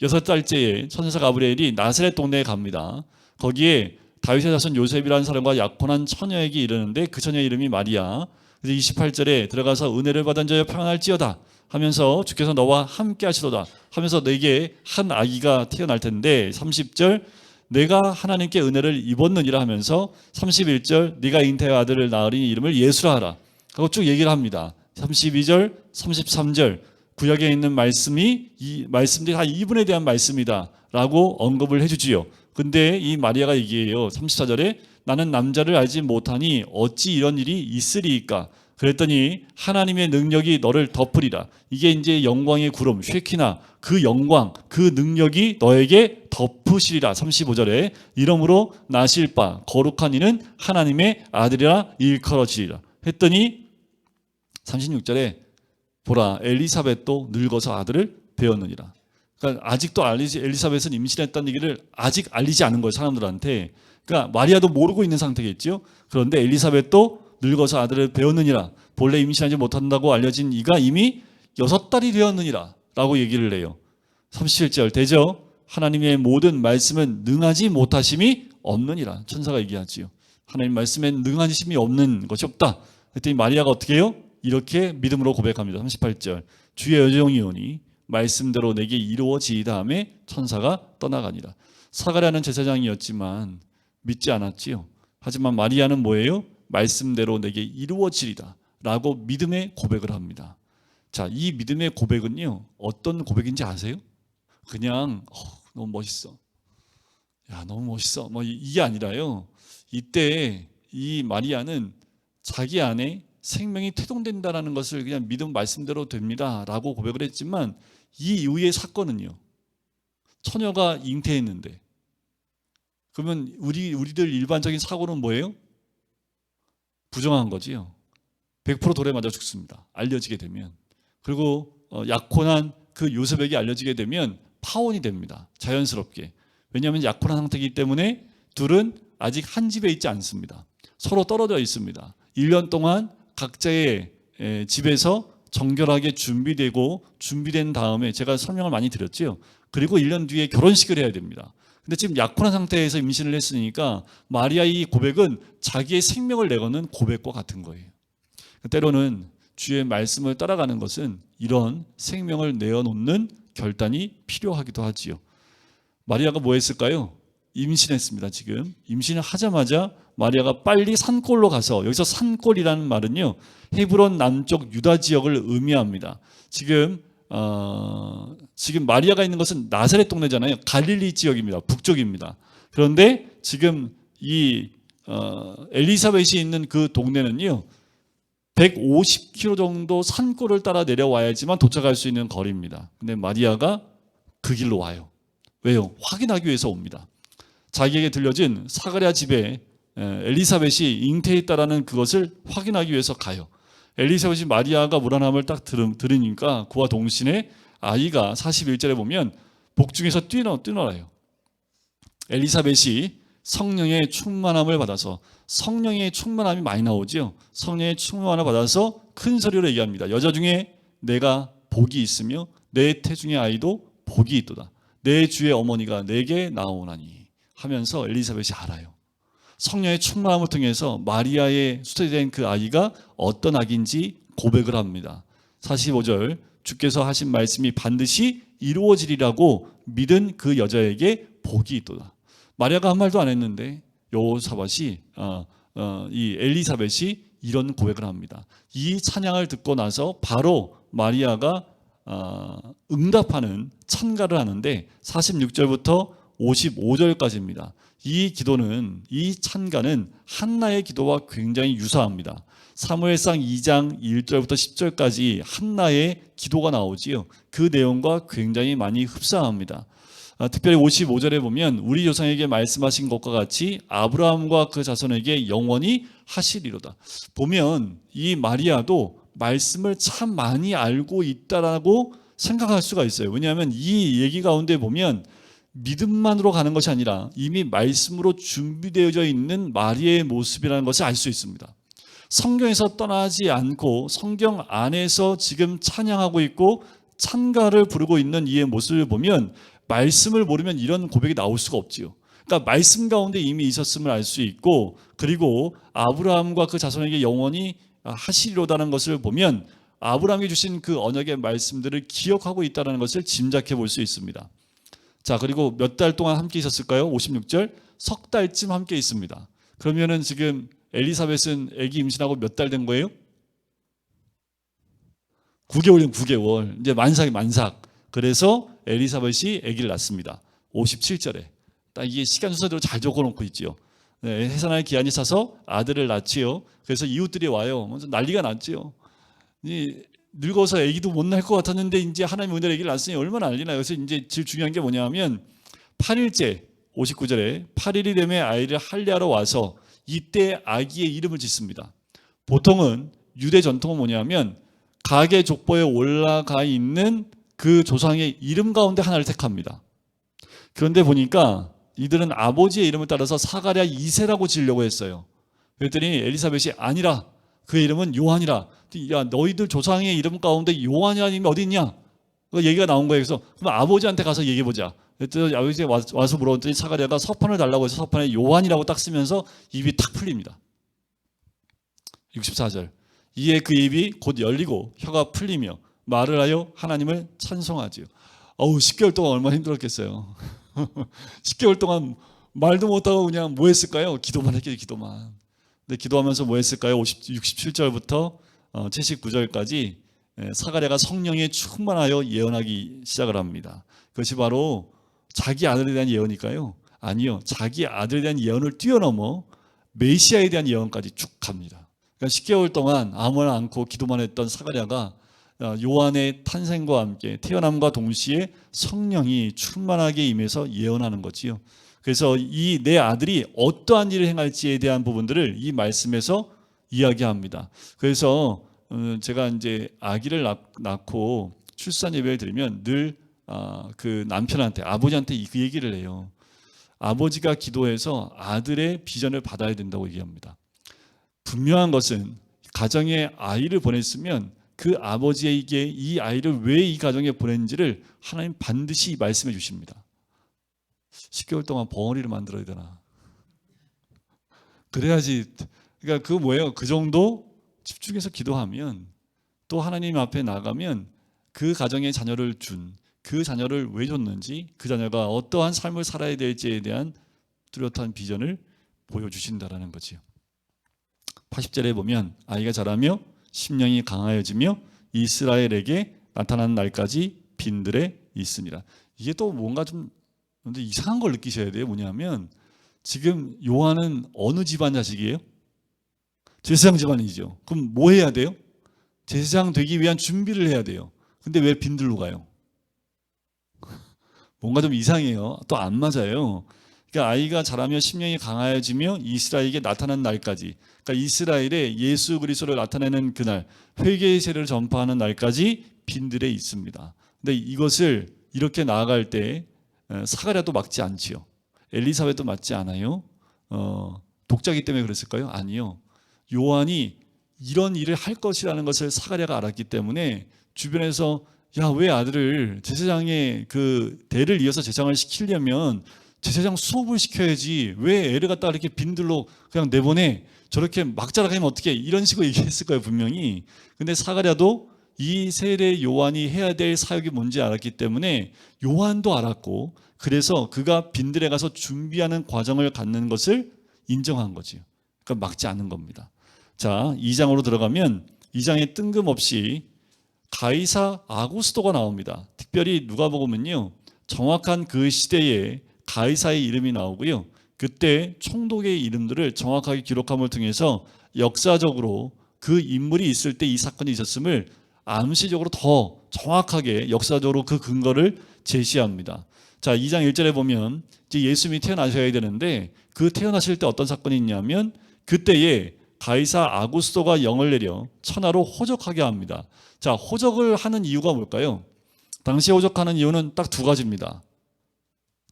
6달째에 천사 가브리엘이 나사렛 동네에 갑니다. 거기에 다윗의 자손 요셉이라는 사람과 약혼한 처녀에게 이르는데 그 처녀의 이름이 마리아. 그래서 28절에 들어가서 은혜를 받은 자여 평안할지어다 하면서 주께서 너와 함께 하시도다 하면서 내게 한 아기가 태어날 텐데, 30절 내가 하나님께 은혜를 입었느니라 하면서 31절 네가 잉태의 아들을 낳으리니 이름을 예수라 하라 하고 쭉 얘기를 합니다. 32절 33절 구약에 있는 말씀이 이 말씀들이 다 이분에 대한 말씀이다 라고 언급을 해주지요. 근데 이 마리아가 얘기해요. 34절에 나는 남자를 알지 못하니 어찌 이런 일이 있으리이까. 그랬더니 하나님의 능력이 너를 덮으리라. 이게 이제 영광의 구름 쉐키나, 그 영광, 그 능력이 너에게 덮으시리라. 35절에 이러므로 나실 바 거룩한 이는 하나님의 아들이라 일컬어지리라 했더니 36절에 보라 엘리사벳도 늙어서 아들을 배었느니라. 그러니까 아직도 엘리사벳은 임신했다는 얘기를 아직 알리지 않은 거예요, 사람들한테. 그러니까 마리아도 모르고 있는 상태겠죠. 그런데 엘리사벳도 늙어서 아들을 배웠느니라. 본래 임신하지 못한다고 알려진 이가 이미 6달이 되었느니라 라고 얘기를 해요. 37절 되죠. 하나님의 모든 말씀은 능하지 못하심이 없느니라. 천사가 얘기하지요. 하나님 말씀엔 능하심이 없는 것이 없다. 그랬더니 마리아가 어떻게 해요? 이렇게 믿음으로 고백합니다. 38절 주의 여종이오니 말씀대로 내게 이루어지이다 하매 천사가 떠나가니라. 사가랴는 제사장이었지만 믿지 않았지요. 하지만 마리아는 뭐예요? 말씀대로 내게 이루어지리다 라고 믿음의 고백을 합니다. 자, 이 믿음의 고백은요 어떤 고백인지 아세요? 그냥 너무 멋있어, 야 너무 멋있어 뭐 이게 아니라요, 이때 이 마리아는 자기 안에 생명이 태동된다는 것을 그냥 믿음 말씀대로 됩니다 라고 고백을 했지만, 이 이후의 사건은요, 처녀가 잉태했는데, 그러면 우리들 일반적인 사고는 뭐예요? 부정한 거지요. 100% 돌에 맞아 죽습니다, 알려지게 되면. 그리고 약혼한 그 요셉에게 알려지게 되면 파혼이 됩니다, 자연스럽게. 왜냐하면 약혼한 상태이기 때문에 둘은 아직 한 집에 있지 않습니다. 서로 떨어져 있습니다. 1년 동안 각자의 집에서 정결하게 준비된 다음에, 제가 설명을 많이 드렸죠. 그리고 1년 뒤에 결혼식을 해야 됩니다. 근데 지금 약혼한 상태에서 임신을 했으니까 마리아의 고백은 자기의 생명을 내거는 고백과 같은 거예요. 때로는 주의 말씀을 따라가는 것은 이런 생명을 내어놓는 결단이 필요하기도 하지요. 마리아가 뭐 했을까요? 임신했습니다. 지금 임신을 하자마자 마리아가 빨리 산골로 가서, 여기서 산골이라는 말은요 헤브론 남쪽 유다 지역을 의미합니다. 지금 마리아가 있는 것은 나사렛 동네잖아요. 갈릴리 지역입니다. 북쪽입니다. 그런데 지금 이 엘리사벳이 있는 그 동네는요 150km 정도 산골을 따라 내려와야지만 도착할 수 있는 거리입니다. 근데 마리아가 그 길로 와요. 왜요? 확인하기 위해서 옵니다. 자기에게 들려진 사가랴 집에 엘리사벳이 잉태했다라는 그것을 확인하기 위해서 가요. 엘리사벳이 마리아가 물안함을 딱 들으니까 그와 동시에 아이가 41절에 보면 복중에서 뛰놀아요. 엘리사벳이 성령의 충만함을 받아서, 성령의 충만함이 많이 나오죠. 성령의 충만함을 받아서 큰 소리로 얘기합니다. 여자 중에 내가 복이 있으며 내 태중의 아이도 복이 있도다. 내 주의 어머니가 내게 나오나니 하면서 엘리사벳이 알아요. 성령의 충만함을 통해서 마리아의 수태된 그 아이가 어떤 아기인지 고백을 합니다. 45절, 주께서 하신 말씀이 반드시 이루어지리라고 믿은 그 여자에게 복이 있도다. 마리아가 한 말도 안 했는데 요사밭이 이 엘리사벳이 이런 고백을 합니다. 이 찬양을 듣고 나서 바로 마리아가 응답하는 찬가를 하는데 46절부터 55절까지입니다. 이 기도는, 이 찬가는 한나의 기도와 굉장히 유사합니다. 사무엘상 2장 1절부터 10절까지 한나의 기도가 나오지요. 그 내용과 굉장히 많이 흡사합니다. 특별히 55절에 보면 우리 조상에게 말씀하신 것과 같이 아브라함과 그 자손에게 영원히 하시리로다. 보면 이 마리아도 말씀을 참 많이 알고 있다라고 생각할 수가 있어요. 왜냐하면 이 얘기 가운데 보면 믿음만으로 가는 것이 아니라 이미 말씀으로 준비되어져 있는 마리아의 모습이라는 것을 알 수 있습니다. 성경에서 떠나지 않고 성경 안에서 지금 찬양하고 있고 찬가를 부르고 있는 이의 모습을 보면 말씀을 모르면 이런 고백이 나올 수가 없지요. 그러니까 말씀 가운데 이미 있었음을 알 수 있고, 그리고 아브라함과 그 자손에게 영원히 하시리로다는 것을 보면 아브라함이 주신 그 언약의 말씀들을 기억하고 있다는 것을 짐작해 볼 수 있습니다. 자, 그리고 몇 달 동안 함께 있었을까요? 56절, 석 달쯤 함께 있습니다. 그러면은 지금 엘리사벳은 아기 임신하고 몇 달 된 거예요? 9개월이면 9개월. 이제 만삭이 만삭. 그래서 엘리사벳이 아기를 낳습니다. 57절에. 딱 이게 시간 순서대로 잘 적어놓고 있지요. 네, 해산할 기한이 차서 아들을 낳지요. 그래서 이웃들이 와요. 먼저 난리가 났지요. 늙어서 아기도 못 낳을 것 같았는데 이제 하나님 은혜로 아기를 낳았으니 얼마나 난리나요. 그래서 이제 제일 중요한 게 뭐냐면 8일째 59절에 8일이 되면 아이를 할례하러 와서 이때 아기의 이름을 짓습니다. 보통은 유대 전통은 뭐냐면 가계 족보에 올라가 있는 그 조상의 이름 가운데 하나를 택합니다. 그런데 보니까 이들은 아버지의 이름을 따라서 사가랴 2세라고 지으려고 했어요. 그랬더니 엘리사벳이 아니라 그의 이름은 요한이라. 야, 너희들 조상의 이름 가운데 요한이라는 이름이 어디 있냐? 그 얘기가 나온 거예요. 그래서 그럼 아버지한테 가서 얘기해보자. 그랬더니 아버지가 와서 물어봤더니 사가랴가 서판을 달라고 해서 서판에 요한이라고 딱 쓰면서 입이 탁 풀립니다. 64절, 이에 그 입이 곧 열리고 혀가 풀리며 말을 하여 하나님을 찬송하지요. 10개월 동안 얼마나 힘들었겠어요. 10개월 동안 말도 못하고 그냥 뭐 했을까요? 기도만 했겠죠. 기도만. 근데 기도하면서 뭐 했을까요? 67절부터 79절까지 사가랴가 성령에 충만하여 예언하기 시작을 합니다. 그것이 바로 자기 아들에 대한 예언일까요? 아니요. 자기 아들에 대한 예언을 뛰어넘어 메시아에 대한 예언까지 쭉 갑니다. 그러니까 10개월 동안 아무나 않고 기도만 했던 사가랴가 요한의 탄생과 함께 태어남과 동시에 성령이 충만하게 임해서 예언하는 거지요. 그래서 이 내 아들이 어떠한 일을 행할지에 대한 부분들을 이 말씀에서 이야기합니다. 그래서 제가 이제 아기를 낳고 출산 예배를 드리면 늘 그 남편한테, 아버지한테 그 얘기를 해요. 아버지가 기도해서 아들의 비전을 받아야 된다고 얘기합니다. 분명한 것은 가정에 아이를 보냈으면 그 아버지에게 이 아이를 왜 이 가정에 보냈는지를 하나님 반드시 말씀해 주십니다. 10개월 동안 벙어리를 만들어야 되나? 그래야지. 그러니까 그 뭐예요? 그 정도 집중해서 기도하면 또 하나님 앞에 나가면 그 가정에 자녀를 준, 그 자녀를 왜 줬는지, 그 자녀가 어떠한 삶을 살아야 될지에 대한 뚜렷한 비전을 보여주신다라는 거지요. 80절에 보면 아이가 자라며 심령이 강하여지며 이스라엘에게 나타나는 날까지 빈들에 있습니다. 이게 또 뭔가 좀 근데 이상한 걸 느끼셔야 돼요. 뭐냐면 지금 요한은 어느 집안 자식이에요? 제사장 집안이죠. 그럼 뭐 해야 돼요? 제사장 되기 위한 준비를 해야 돼요. 근데 왜 빈들로 가요? 뭔가 좀 이상해요. 또 안 맞아요. 그러니까 아이가 자라며 심령이 강하여지며 이스라엘에게 나타나는 날까지, 그러니까 이스라엘에 예수 그리스도를 나타내는 그날, 회개의 세례를 전파하는 날까지 빈들에 있습니다. 근데 이것을 이렇게 나아갈 때 사가랴도 막지 않지요. 엘리사벳도 막지 않아요. 독자기 때문에 그랬을까요? 아니요. 요한이 이런 일을 할 것이라는 것을 사가랴가 알았기 때문에 주변에서 야, 왜 아들을 제사장의 그 대를 이어서 제사장을 시키려면 제사장 수업을 시켜야지 왜 애를 갖다가 이렇게 빈들로 그냥 내보내 저렇게 막 자라가면 어떻게 이런 식으로 얘기했을 거예요 분명히. 근데 사가랴도 이 세례 요한이 해야 될 사역이 뭔지 알았기 때문에 요한도 알았고 그래서 그가 빈들에 가서 준비하는 과정을 갖는 것을 인정한 거지요. 그러니까 막지 않는 겁니다. 자, 2장으로 들어가면 2장에 뜬금없이 가이사 아구스토가 나옵니다. 특별히 누가복음은요 정확한 그 시대에 가이사의 이름이 나오고요. 그때 총독의 이름들을 정확하게 기록함을 통해서 역사적으로 그 인물이 있을 때 이 사건이 있었음을 암시적으로 더 정확하게 역사적으로 그 근거를 제시합니다. 자, 2장 1절에 보면 이제 예수님이 태어나셔야 되는데 그 태어나실 때 어떤 사건이 있냐면 그때에 가이사 아구스토가 영을 내려 천하로 호적하게 합니다. 자, 호적을 하는 이유가 뭘까요? 당시에 호적하는 이유는 딱 두 가지입니다.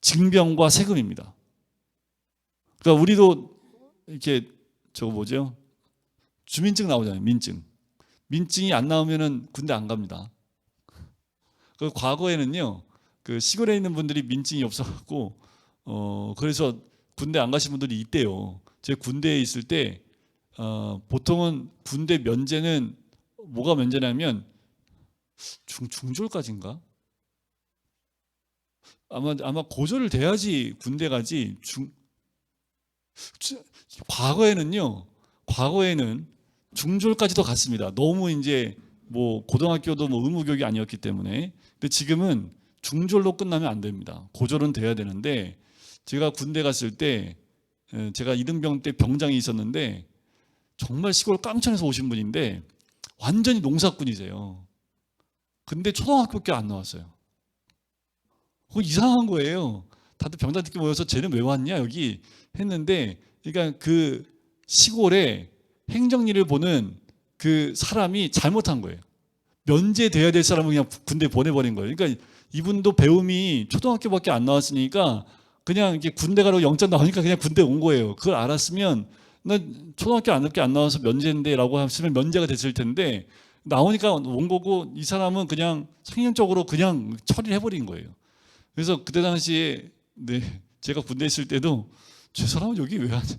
징병과 세금입니다. 그러니까 우리도 이렇게 저거 뭐죠? 주민증 나오잖아요. 민증. 민증이 안 나오면은 군대 안 갑니다. 그 과거에는요, 그 시골에 있는 분들이 민증이 없어갖고, 그래서 군대 안 가신 분들이 있대요. 제 군대에 있을 때, 보통은 군대 면제는 뭐가 면제냐면 중졸까지인가? 아마 고졸을 돼야지 군대 가지. 과거에는 중졸까지도 갔습니다. 너무 이제 뭐 고등학교도 뭐 의무교육이 아니었기 때문에. 근데 지금은 중졸로 끝나면 안 됩니다. 고졸은 돼야 되는데 제가 군대 갔을 때 제가 이등병 때 병장이 있었는데 정말 시골 깡천에서 오신 분인데 완전히 농사꾼이세요. 근데 초등학교밖에 안 나왔어요. 그거 이상한 거예요. 다들 병장들끼리 모여서 쟤는 왜 왔냐 여기 했는데, 그러니까 그 시골에 행정일을 보는 그 사람이 잘못한 거예요. 면제돼야 될 사람을 그냥 군대 보내버린 거예요. 그러니까 이분도 배움이 초등학교밖에 안 나왔으니까 그냥 이렇게 군대 가라고 영장 나오니까 그냥 군대 온 거예요. 그걸 알았으면 나 초등학교 안 나와서 면제인데라고 했으면 면제가 됐을 텐데 나오니까 온 거고 이 사람은 그냥 성향적으로 그냥 처리를 해버린 거예요. 그래서 그때 당시에 제가 군대 있을 때도 저 사람은 여기 왜 하지?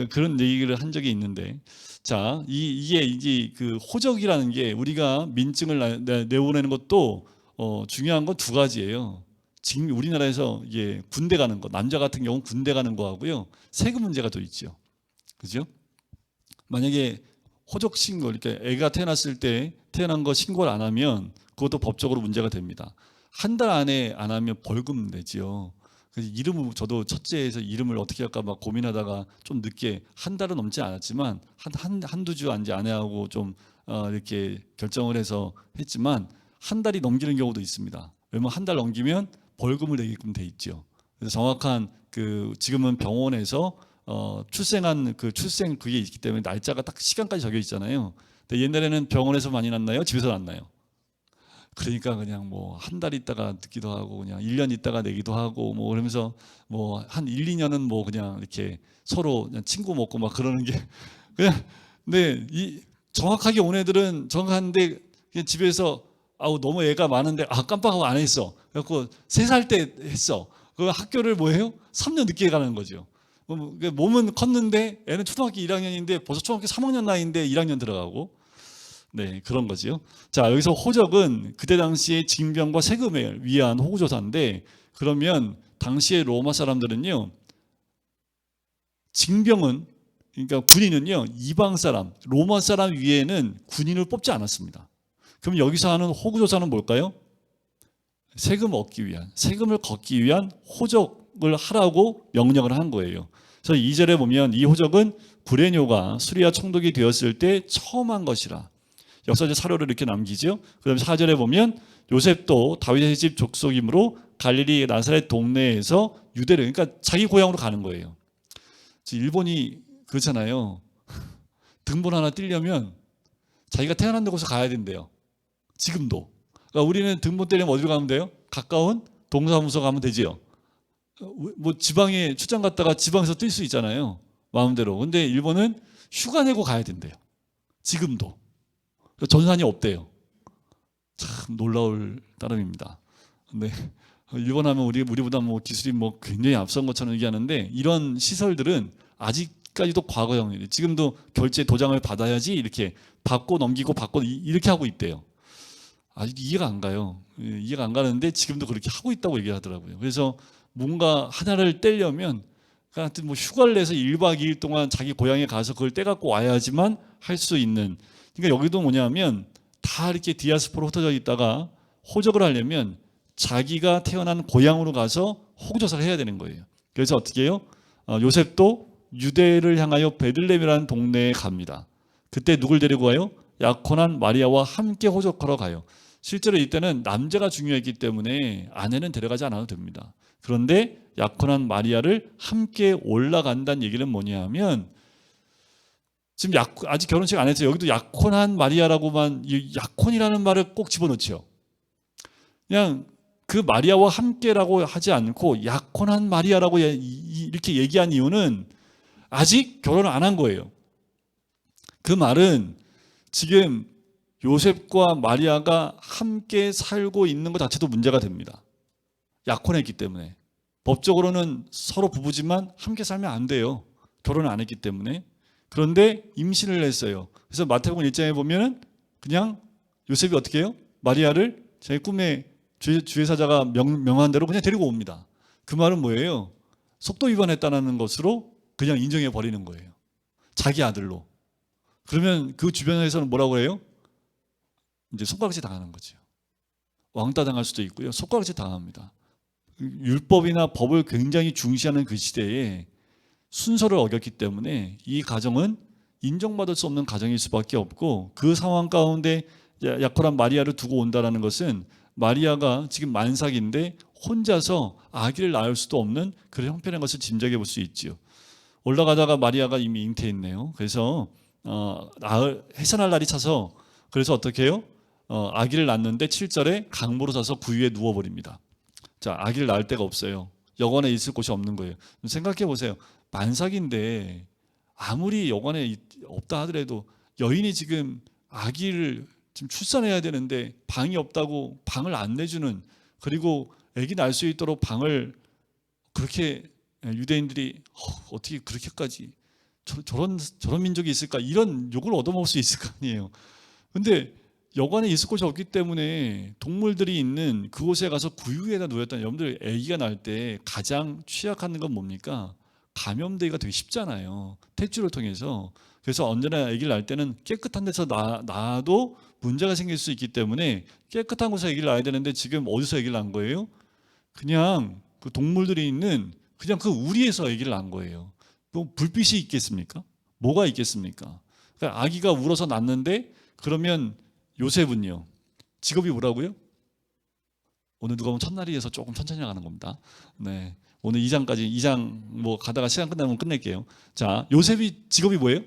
그런 얘기를 한 적이 있는데, 자, 이게 이제 그 호적이라는 게 우리가 민증을 내보내는 것도 중요한 건 두 가지예요. 지금 우리나라에서 이게 군대 가는 거, 남자 같은 경우는 군대 가는 거 하고요, 세금 문제가 또 있죠. 그죠? 만약에 호적 신고, 이렇게 애가 태어났을 때 태어난 거 신고를 안 하면 그것도 법적으로 문제가 됩니다. 한 달 안에 안 하면 벌금 내지요. 그래서 이름을 저도 첫째에서 이름을 어떻게 할까 막 고민하다가 좀 늦게 한 달은 넘지 않았지만 한두 주 이제 아내하고 좀 이렇게 결정을 해서 했지만 한 달이 넘기는 경우도 있습니다. 왜냐면 한 달 넘기면 벌금을 내게끔 돼 있죠. 그래서 정확한 그 지금은 병원에서 출생한 그 출생 그게 있기 때문에 날짜가 딱 시간까지 적혀 있잖아요. 근데 옛날에는 병원에서 많이 났나요? 집에서 났나요? 그러니까 그냥 뭐 한 달 있다가 듣기도 하고 그냥 1년 있다가 내기도 하고 뭐 그러면서 뭐 한 1, 2년은 뭐 그냥 이렇게 서로 그냥 친구 먹고 막 그러는 게 그냥. 근데 이 정확하게 온 애들은 정확한데 그냥 집에서 아우 너무 애가 많은데 깜빡하고 안 했어. 그래갖고 3살 때 했어. 그 학교를 뭐 해요? 3년 늦게 가는 거죠. 몸은 컸는데 애는 초등학교 1학년인데 벌써 초등학교 3학년 나이인데 1학년 들어가고. 네, 그런 거죠. 자, 여기서 호적은 그때 당시에 징병과 세금을 위한 호구조사인데, 그러면 당시에 로마 사람들은요, 징병은 그러니까 군인은요 이방 사람, 로마 사람 위에는 군인을 뽑지 않았습니다. 그럼 여기서 하는 호구조사는 뭘까요? 세금을 걷기 위한 호적을 하라고 명령을 한 거예요. 그래서 2절에 보면 이 호적은 구레뇨가 수리아 총독이 되었을 때 처음 한 것이라 역사적 사료를 이렇게 남기죠. 그다음에 4절에 보면 요셉도 다윗의 집 족속이므로 갈릴리 나사렛 동네에서 유대를 그러니까 자기 고향으로 가는 거예요. 일본이 그렇잖아요. 등본 하나 떼려면 자기가 태어난 곳에 가야 된대요. 지금도. 그러니까 우리는 등본 떼려면 어디로 가면 돼요? 가까운 동사무소 가면 되지요. 뭐 지방에 출장 갔다가 지방에서 뛸 수 있잖아요. 마음대로. 근데 일본은 휴가 내고 가야 된대요. 지금도. 전산이 없대요. 참 놀라울 따름입니다. 근데 일본 하면 우리보다 뭐 기술이 뭐 굉장히 앞선 것처럼 얘기하는데 이런 시설들은 아직까지도 과거형이에요. 지금도 결제 도장을 받아야지 이렇게 받고 넘기고 받고 이렇게 하고 있대요. 아직 이해가 안 가요. 이해가 안 가는데 지금도 그렇게 하고 있다고 얘기하더라고요. 그래서 뭔가 하나를 떼려면 하여튼 뭐 휴가를 내서 1박 2일 동안 자기 고향에 가서 그걸 떼갖고 와야지만 할 수 있는. 그러니까 여기도 뭐냐면 다 이렇게 디아스포로 흩어져 있다가 호적을 하려면 자기가 태어난 고향으로 가서 호구조사를 해야 되는 거예요. 그래서 어떻게 해요? 요셉도 유대를 향하여 베들레헴이라는 동네에 갑니다. 그때 누굴 데리고 가요? 약혼한 마리아와 함께 호적하러 가요. 실제로 이때는 남자가 중요했기 때문에 아내는 데려가지 않아도 됩니다. 그런데 약혼한 마리아를 함께 올라간다는 얘기는 뭐냐 하면 지금 아직 결혼식 안 했어요. 여기도 약혼한 마리아라고만 약혼이라는 말을 꼭 집어넣죠. 그냥 그 마리아와 함께라고 하지 않고 약혼한 마리아라고 이렇게 얘기한 이유는 아직 결혼을 안 한 거예요. 그 말은 지금 요셉과 마리아가 함께 살고 있는 것 자체도 문제가 됩니다. 약혼했기 때문에. 법적으로는 서로 부부지만 함께 살면 안 돼요. 결혼을 안 했기 때문에. 그런데 임신을 했어요. 그래서 마태복음 1장에 보면 그냥 요셉이 어떻게 해요? 마리아를 자기 꿈에 주의 사자가 명한 대로 그냥 데리고 옵니다. 그 말은 뭐예요? 속도 위반했다는 것으로 그냥 인정해 버리는 거예요. 자기 아들로. 그러면 그 주변에서는 뭐라고 해요? 이제 손가락질 당하는 거죠. 왕따 당할 수도 있고요. 손가락질 당합니다. 율법이나 법을 굉장히 중시하는 그 시대에 순서를 어겼기 때문에 이 가정은 인정받을 수 없는 가정일 수밖에 없고 그 상황 가운데 약혼한 마리아를 두고 온다는 것은 마리아가 지금 만삭인데 혼자서 아기를 낳을 수도 없는 그런 형편의 것을 짐작해 볼 수 있지요. 올라가다가 마리아가 이미 잉태했네요. 그래서 해산할 날이 차서 그래서 어떻게 해요? 아기를 낳는데 7절에 강보로 사서 구유에 누워버립니다. 자, 아기를 낳을 데가 없어요. 여관에 있을 곳이 없는 거예요. 생각해 보세요. 만삭인데 아무리 여관에 없다 하더라도 여인이 지금 아기를 지금 출산해야 되는데 방이 없다고 방을 안 내주는 그리고 아기 낳을 수 있도록 방을 그렇게 유대인들이 어떻게 그렇게까지 저런 민족이 있을까 이런 욕을 얻어먹을 수 있을 거 아니에요. 근데 여관에 있을 곳이 없기 때문에 동물들이 있는 그곳에 가서 구유에다 누웠다는 여러분들 아기가 낳을 때 가장 취약한 건 뭡니까? 감염되기가 되게 쉽잖아요. 탯줄을 통해서. 그래서 언제나 아기를 낳을 때는 깨끗한 데서 낳아도 문제가 생길 수 있기 때문에 깨끗한 곳에서 아기를 낳아야 되는데 지금 어디서 아기를 낳은 거예요? 그냥 그 동물들이 있는 그냥 그 우리에서 아기를 낳은 거예요. 뭐 불빛이 있겠습니까? 뭐가 있겠습니까? 그러니까 아기가 울어서 낳는데 그러면 요셉은요. 직업이 뭐라고요? 오늘 누가 보면 첫날이어서 조금 천천히 나가는 겁니다. 네. 오늘 2장 뭐 가다가 시간 끝나면 끝낼게요. 자, 요셉이 직업이 뭐예요?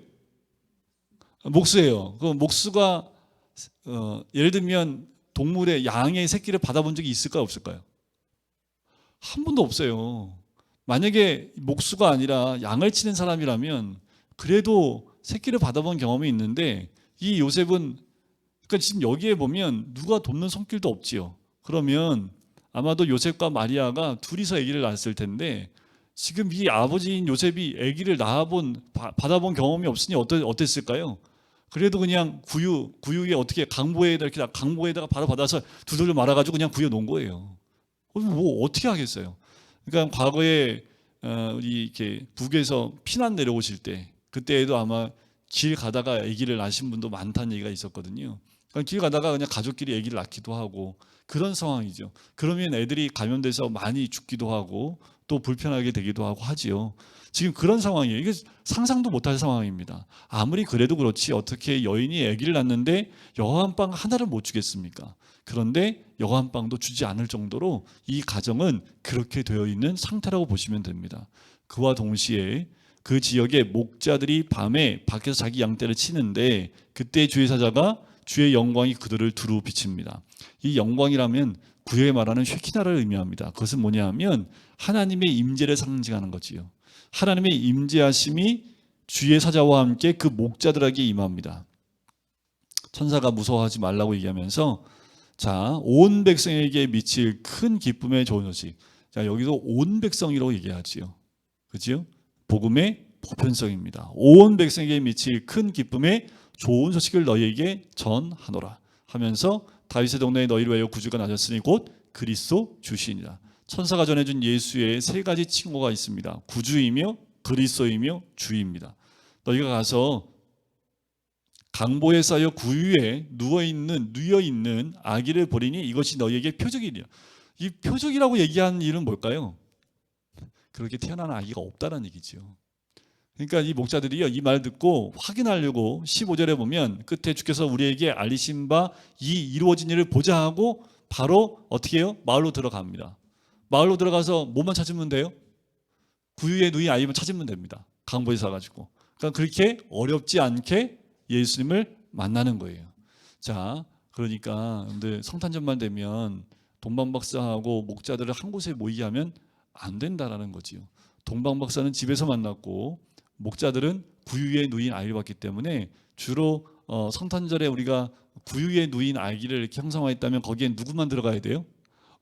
목수예요. 그 목수가 예를 들면 동물의 양의 새끼를 받아본 적이 있을까요, 없을까요? 한 번도 없어요. 만약에 목수가 아니라 양을 치는 사람이라면 그래도 새끼를 받아본 경험이 있는데 이 요셉은 그러니까 지금 여기에 보면 누가 돕는 손길도 없지요. 그러면 아마도 요셉과 마리아가 둘이서 아기를 낳았을 텐데 지금 이 아버지인 요셉이 아기를 받아본 경험이 없으니 어땠을까요? 그래도 그냥 구유에 어떻게 강보에다가 바로 받아서 두들겨 말아가지고 그냥 구유 놓은 거예요. 뭐 어떻게 하겠어요? 그러니까 과거에 우리 이렇게 북에서 피난 내려오실 때 그때에도 아마 길 가다가 아기를 낳으신 분도 많다는 얘기가 있었거든요. 그러니까 길 가다가 그냥 가족끼리 아기를 낳기도 하고 그런 상황이죠. 그러면 애들이 감염돼서 많이 죽기도 하고 또 불편하게 되기도 하고 하지요. 지금 그런 상황이에요. 이게 상상도 못할 상황입니다. 아무리 그래도 그렇지 어떻게 여인이 아기를 낳는데 여호와한빵 하나를 못 주겠습니까? 그런데 여호와한빵도 주지 않을 정도로 이 가정은 그렇게 되어 있는 상태라고 보시면 됩니다. 그와 동시에 그 지역의 목자들이 밤에 밖에서 자기 양떼를 치는데 그때 주의 사자가 주의 영광이 그들을 두루 비칩니다. 이 영광이라면 구약에 말하는 쉐키나를 의미합니다. 그것은 뭐냐 하면 하나님의 임재를 상징하는 거지요. 하나님의 임재하심이 주의 사자와 함께 그 목자들에게 임합니다. 천사가 무서워하지 말라고 얘기하면서 자, 온 백성에게 미칠 큰 기쁨의 좋은 소식. 자, 여기도 온 백성이라고 얘기하지요. 그렇죠? 복음의 보편성입니다. 온 백성에게 미칠 큰 기쁨의 좋은 소식을 너희에게 전하노라 하면서 다윗의 동네에 너희를 위하여 구주가 나셨으니 곧 그리스도 주시니라. 천사가 전해준 예수의 세 가지 칭호가 있습니다. 구주이며 그리스도이며 주입니다. 너희가 가서 강보에 쌓여 구유에 누워있는 아기를 보리니 이것이 너희에게 표적이니라. 이 표적이라고 얘기하는 일은 뭘까요? 그렇게 태어난 아기가 없다는 얘기죠. 그러니까 이 목자들이요, 이 말 듣고 확인하려고 15절에 보면 끝에 주께서 우리에게 알리신 바 이 이루어진 일을 보자 하고 바로 어떻게 해요? 마을로 들어갑니다. 마을로 들어가서 뭐만 찾으면 돼요? 구유에 누인 아이만 찾으면 됩니다. 강보에 사가지고. 그러니까 그렇게 어렵지 않게 예수님을 만나는 거예요. 자, 그러니까 근데 성탄절만 되면 동방박사하고 목자들을 한 곳에 모이게 하면 안 된다라는 거지요. 동방박사는 집에서 만났고 목자들은 구유에 누인 아이를 봤기 때문에 주로 성탄절에 우리가 구유에 누인 아기를 이렇게 형상화했다면 거기에 누구만 들어가야 돼요?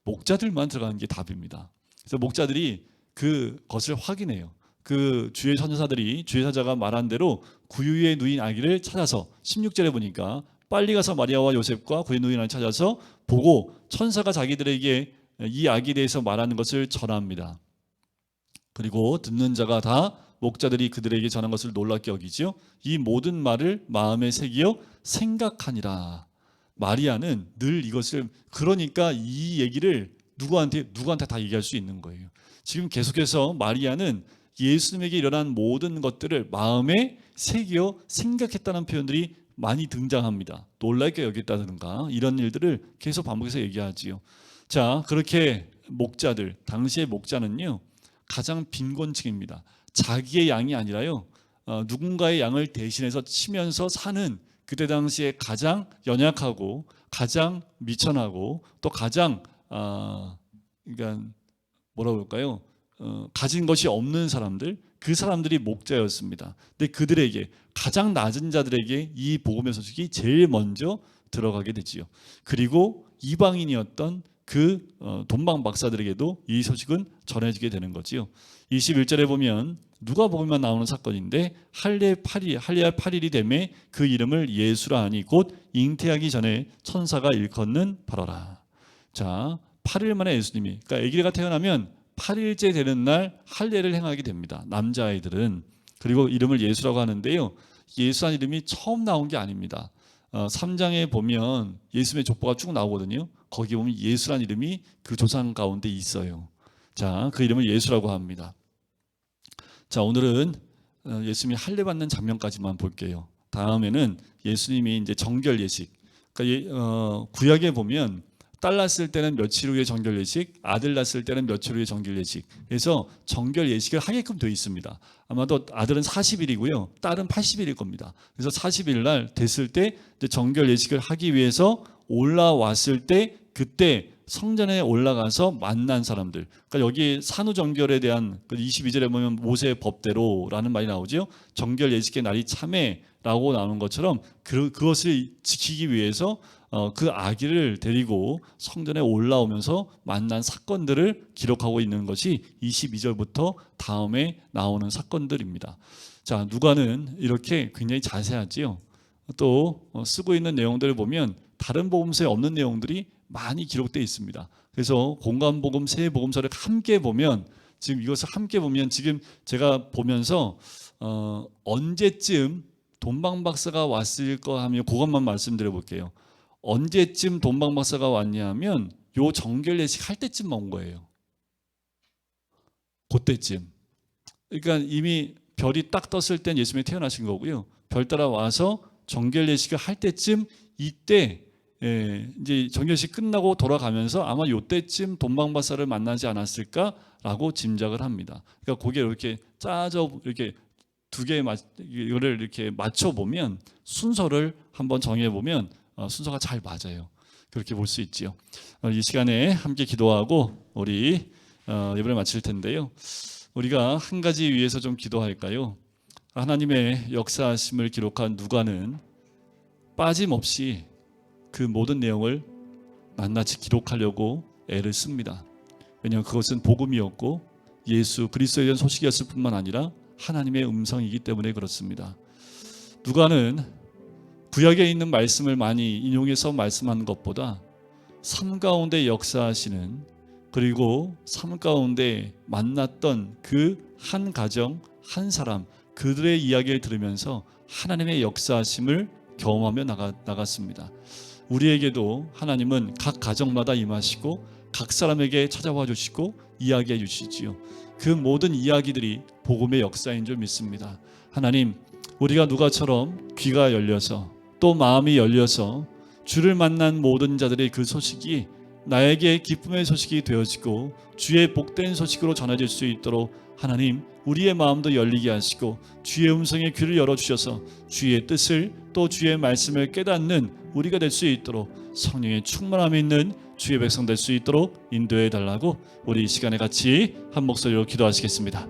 목자들만 들어가는 게 답입니다. 그래서 목자들이 그것을 확인해요. 그 주의 천사들이 주의 사자가 말한 대로 구유에 누인 아기를 찾아서 16절에 보니까 빨리 가서 마리아와 요셉과 그의 누인 아이를 찾아서 보고 천사가 자기들에게 이 아기에 대해서 말하는 것을 전합니다. 그리고 듣는 자가 다 목자들이 그들에게 전한 것을 놀랍게 여기지요. 이 모든 말을 마음에 새기어 생각하니라. 마리아는 늘 이것을 그러니까 이 얘기를 누구한테 다 얘기할 수 있는 거예요. 지금 계속해서 마리아는 예수님에게 일어난 모든 것들을 마음에 새기어 생각했다는 표현들이 많이 등장합니다. 놀랍게 여겼다든가 이런 일들을 계속 반복해서 얘기하지요. 자, 그렇게 목자들, 당시의 목자는요 가장 빈곤층입니다. 자기의 양이 아니라요 누군가의 양을 대신해서 치면서 사는 그때 당시에 가장 연약하고 가장 미천하고 또 가장 그러니까 뭐라고 할까요? 가진 것이 없는 사람들, 그 사람들이 목자였습니다. 근데 그들에게 가장 낮은 자들에게 이 복음의 소식이 제일 먼저 들어가게 되지요. 그리고 이방인이었던 그 돈방 박사들에게도 이 소식은 전해지게 되는 거지요. 21절에 보면 누가복음에만 나오는 사건인데 할례 8일이 되매 그 이름을 예수라 하니 곧 잉태하기 전에 천사가 일컫는 바로라. 자, 8일 만에 예수님이 그러니까 아기가 태어나면 8일째 되는 날 할례를 행하게 됩니다. 남자아이들은. 그리고 이름을 예수라고 하는데요. 예수라는 이름이 처음 나온 게 아닙니다. 3장에 보면 예수님의 족보가 쭉 나오거든요. 거기 보면 예수라는 이름이 그 조상 가운데 있어요. 자, 그 이름을 예수라고 합니다. 자, 오늘은 예수님이 할례 받는 장면까지만 볼게요. 다음에는 예수님이 이제 정결 예식. 그러니까 구약에 보면 딸 낳았을 때는 며칠 후에 정결 예식, 아들 낳았을 때는 며칠 후에 정결 예식. 그래서 정결 예식을 하게끔 되어 있습니다. 아마도 아들은 40일이고요, 딸은 80일일 겁니다. 그래서 40일 날 됐을 때 정결 예식을 하기 위해서 올라왔을 때 그때 성전에 올라가서 만난 사람들. 그러니까 여기 산후정결에 대한 22절에 보면 모세의 법대로라는 말이 나오죠. 정결 예식의 날이 참회라고 나오는 것처럼 그것을 지키기 위해서 그 아기를 데리고 성전에 올라오면서 만난 사건들을 기록하고 있는 것이 22절부터 다음에 나오는 사건들입니다. 자, 누가는 이렇게 굉장히 자세하지요. 또 쓰고 있는 내용들을 보면 다른 복음서에 없는 내용들이 많이 기록되어 있습니다. 그래서 공관복음, 세복음서를 함께 보면 지금 이것을 함께 보면 지금 제가 보면서 언제쯤 돈방박사가 왔을 거 하면 그것만 말씀드려 볼게요. 언제쯤 돈방박사가 왔냐면 요 정결례식 할 때쯤 온 거예요. 그때쯤. 그러니까 이미 별이 딱 떴을 땐 예수님이 태어나신 거고요. 별 따라 와서 정결례식을 할 때쯤 이때 이제 정결식 끝나고 돌아가면서 아마 요때쯤 돈방박사를 만나지 않았을까라고 짐작을 합니다. 그러니까 그게 이렇게 짜져 이렇게 두 개 이거를 이렇게 맞춰 보면 순서를 한번 정해 보면 순서가 잘 맞아요. 그렇게 볼 수 있지요. 이 시간에 함께 기도하고 우리 예배를 마칠 텐데요. 우리가 한 가지 위해서 좀 기도할까요? 하나님의 역사하심을 기록한 누가는 빠짐없이 그 모든 내용을 낱낱이 기록하려고 애를 씁니다. 왜냐하면 그것은 복음이었고 예수 그리스도에 대한 소식이었을 뿐만 아니라 하나님의 음성이기 때문에 그렇습니다. 누가는 구약에 있는 말씀을 많이 인용해서 말씀하는 것보다 삶 가운데 역사하시는 그리고 삶 가운데 만났던 그 한 가정, 한 사람 그들의 이야기를 들으면서 하나님의 역사하심을 경험하며 나갔습니다. 우리에게도 하나님은 각 가정마다 임하시고 각 사람에게 찾아와 주시고 이야기해 주시지요. 그 모든 이야기들이 복음의 역사인 줄 믿습니다. 하나님, 우리가 누가처럼 귀가 열려서 또 마음이 열려서 주를 만난 모든 자들의 그 소식이 나에게 기쁨의 소식이 되어지고 주의 복된 소식으로 전해질 수 있도록 하나님 우리의 마음도 열리게 하시고 주의 음성에 귀를 열어주셔서 주의 뜻을 또 주의 말씀을 깨닫는 우리가 될 수 있도록 성령의 충만함이 있는 주의 백성 될 수 있도록 인도해 달라고 우리 이 시간에 같이 한 목소리로 기도하시겠습니다.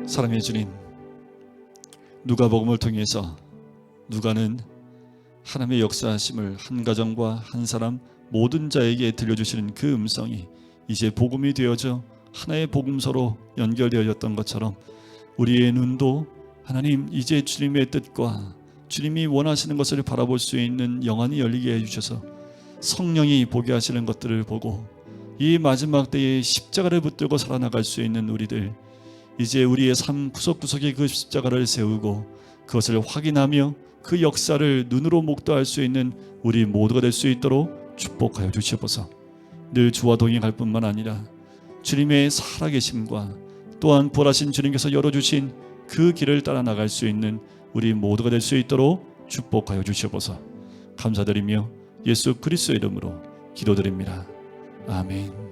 사랑의 주님, 누가복음을 통해서 누가는 하나님의 역사하심을 한 가정과 한 사람 모든 자에게 들려주시는 그 음성이 이제 복음이 되어져 하나의 복음서로 연결되어졌던 것처럼 우리의 눈도 하나님 이제 주님의 뜻과 주님이 원하시는 것을 바라볼 수 있는 영안이 열리게 해주셔서 성령이 보게 하시는 것들을 보고 이 마지막 때에 십자가를 붙들고 살아나갈 수 있는 우리들, 이제 우리의 삶 구석구석에 그 십자가를 세우고 그것을 확인하며 그 역사를 눈으로 목도할 수 있는 우리 모두가 될 수 있도록 축복하여 주시옵소서. 늘 주와 동행할 뿐만 아니라 주님의 살아계심과 또한 부활하신 주님께서 열어주신 그 길을 따라 나갈 수 있는 우리 모두가 될 수 있도록 축복하여 주시옵소서. 감사드리며 예수 그리스도의 이름으로 기도드립니다. 아멘.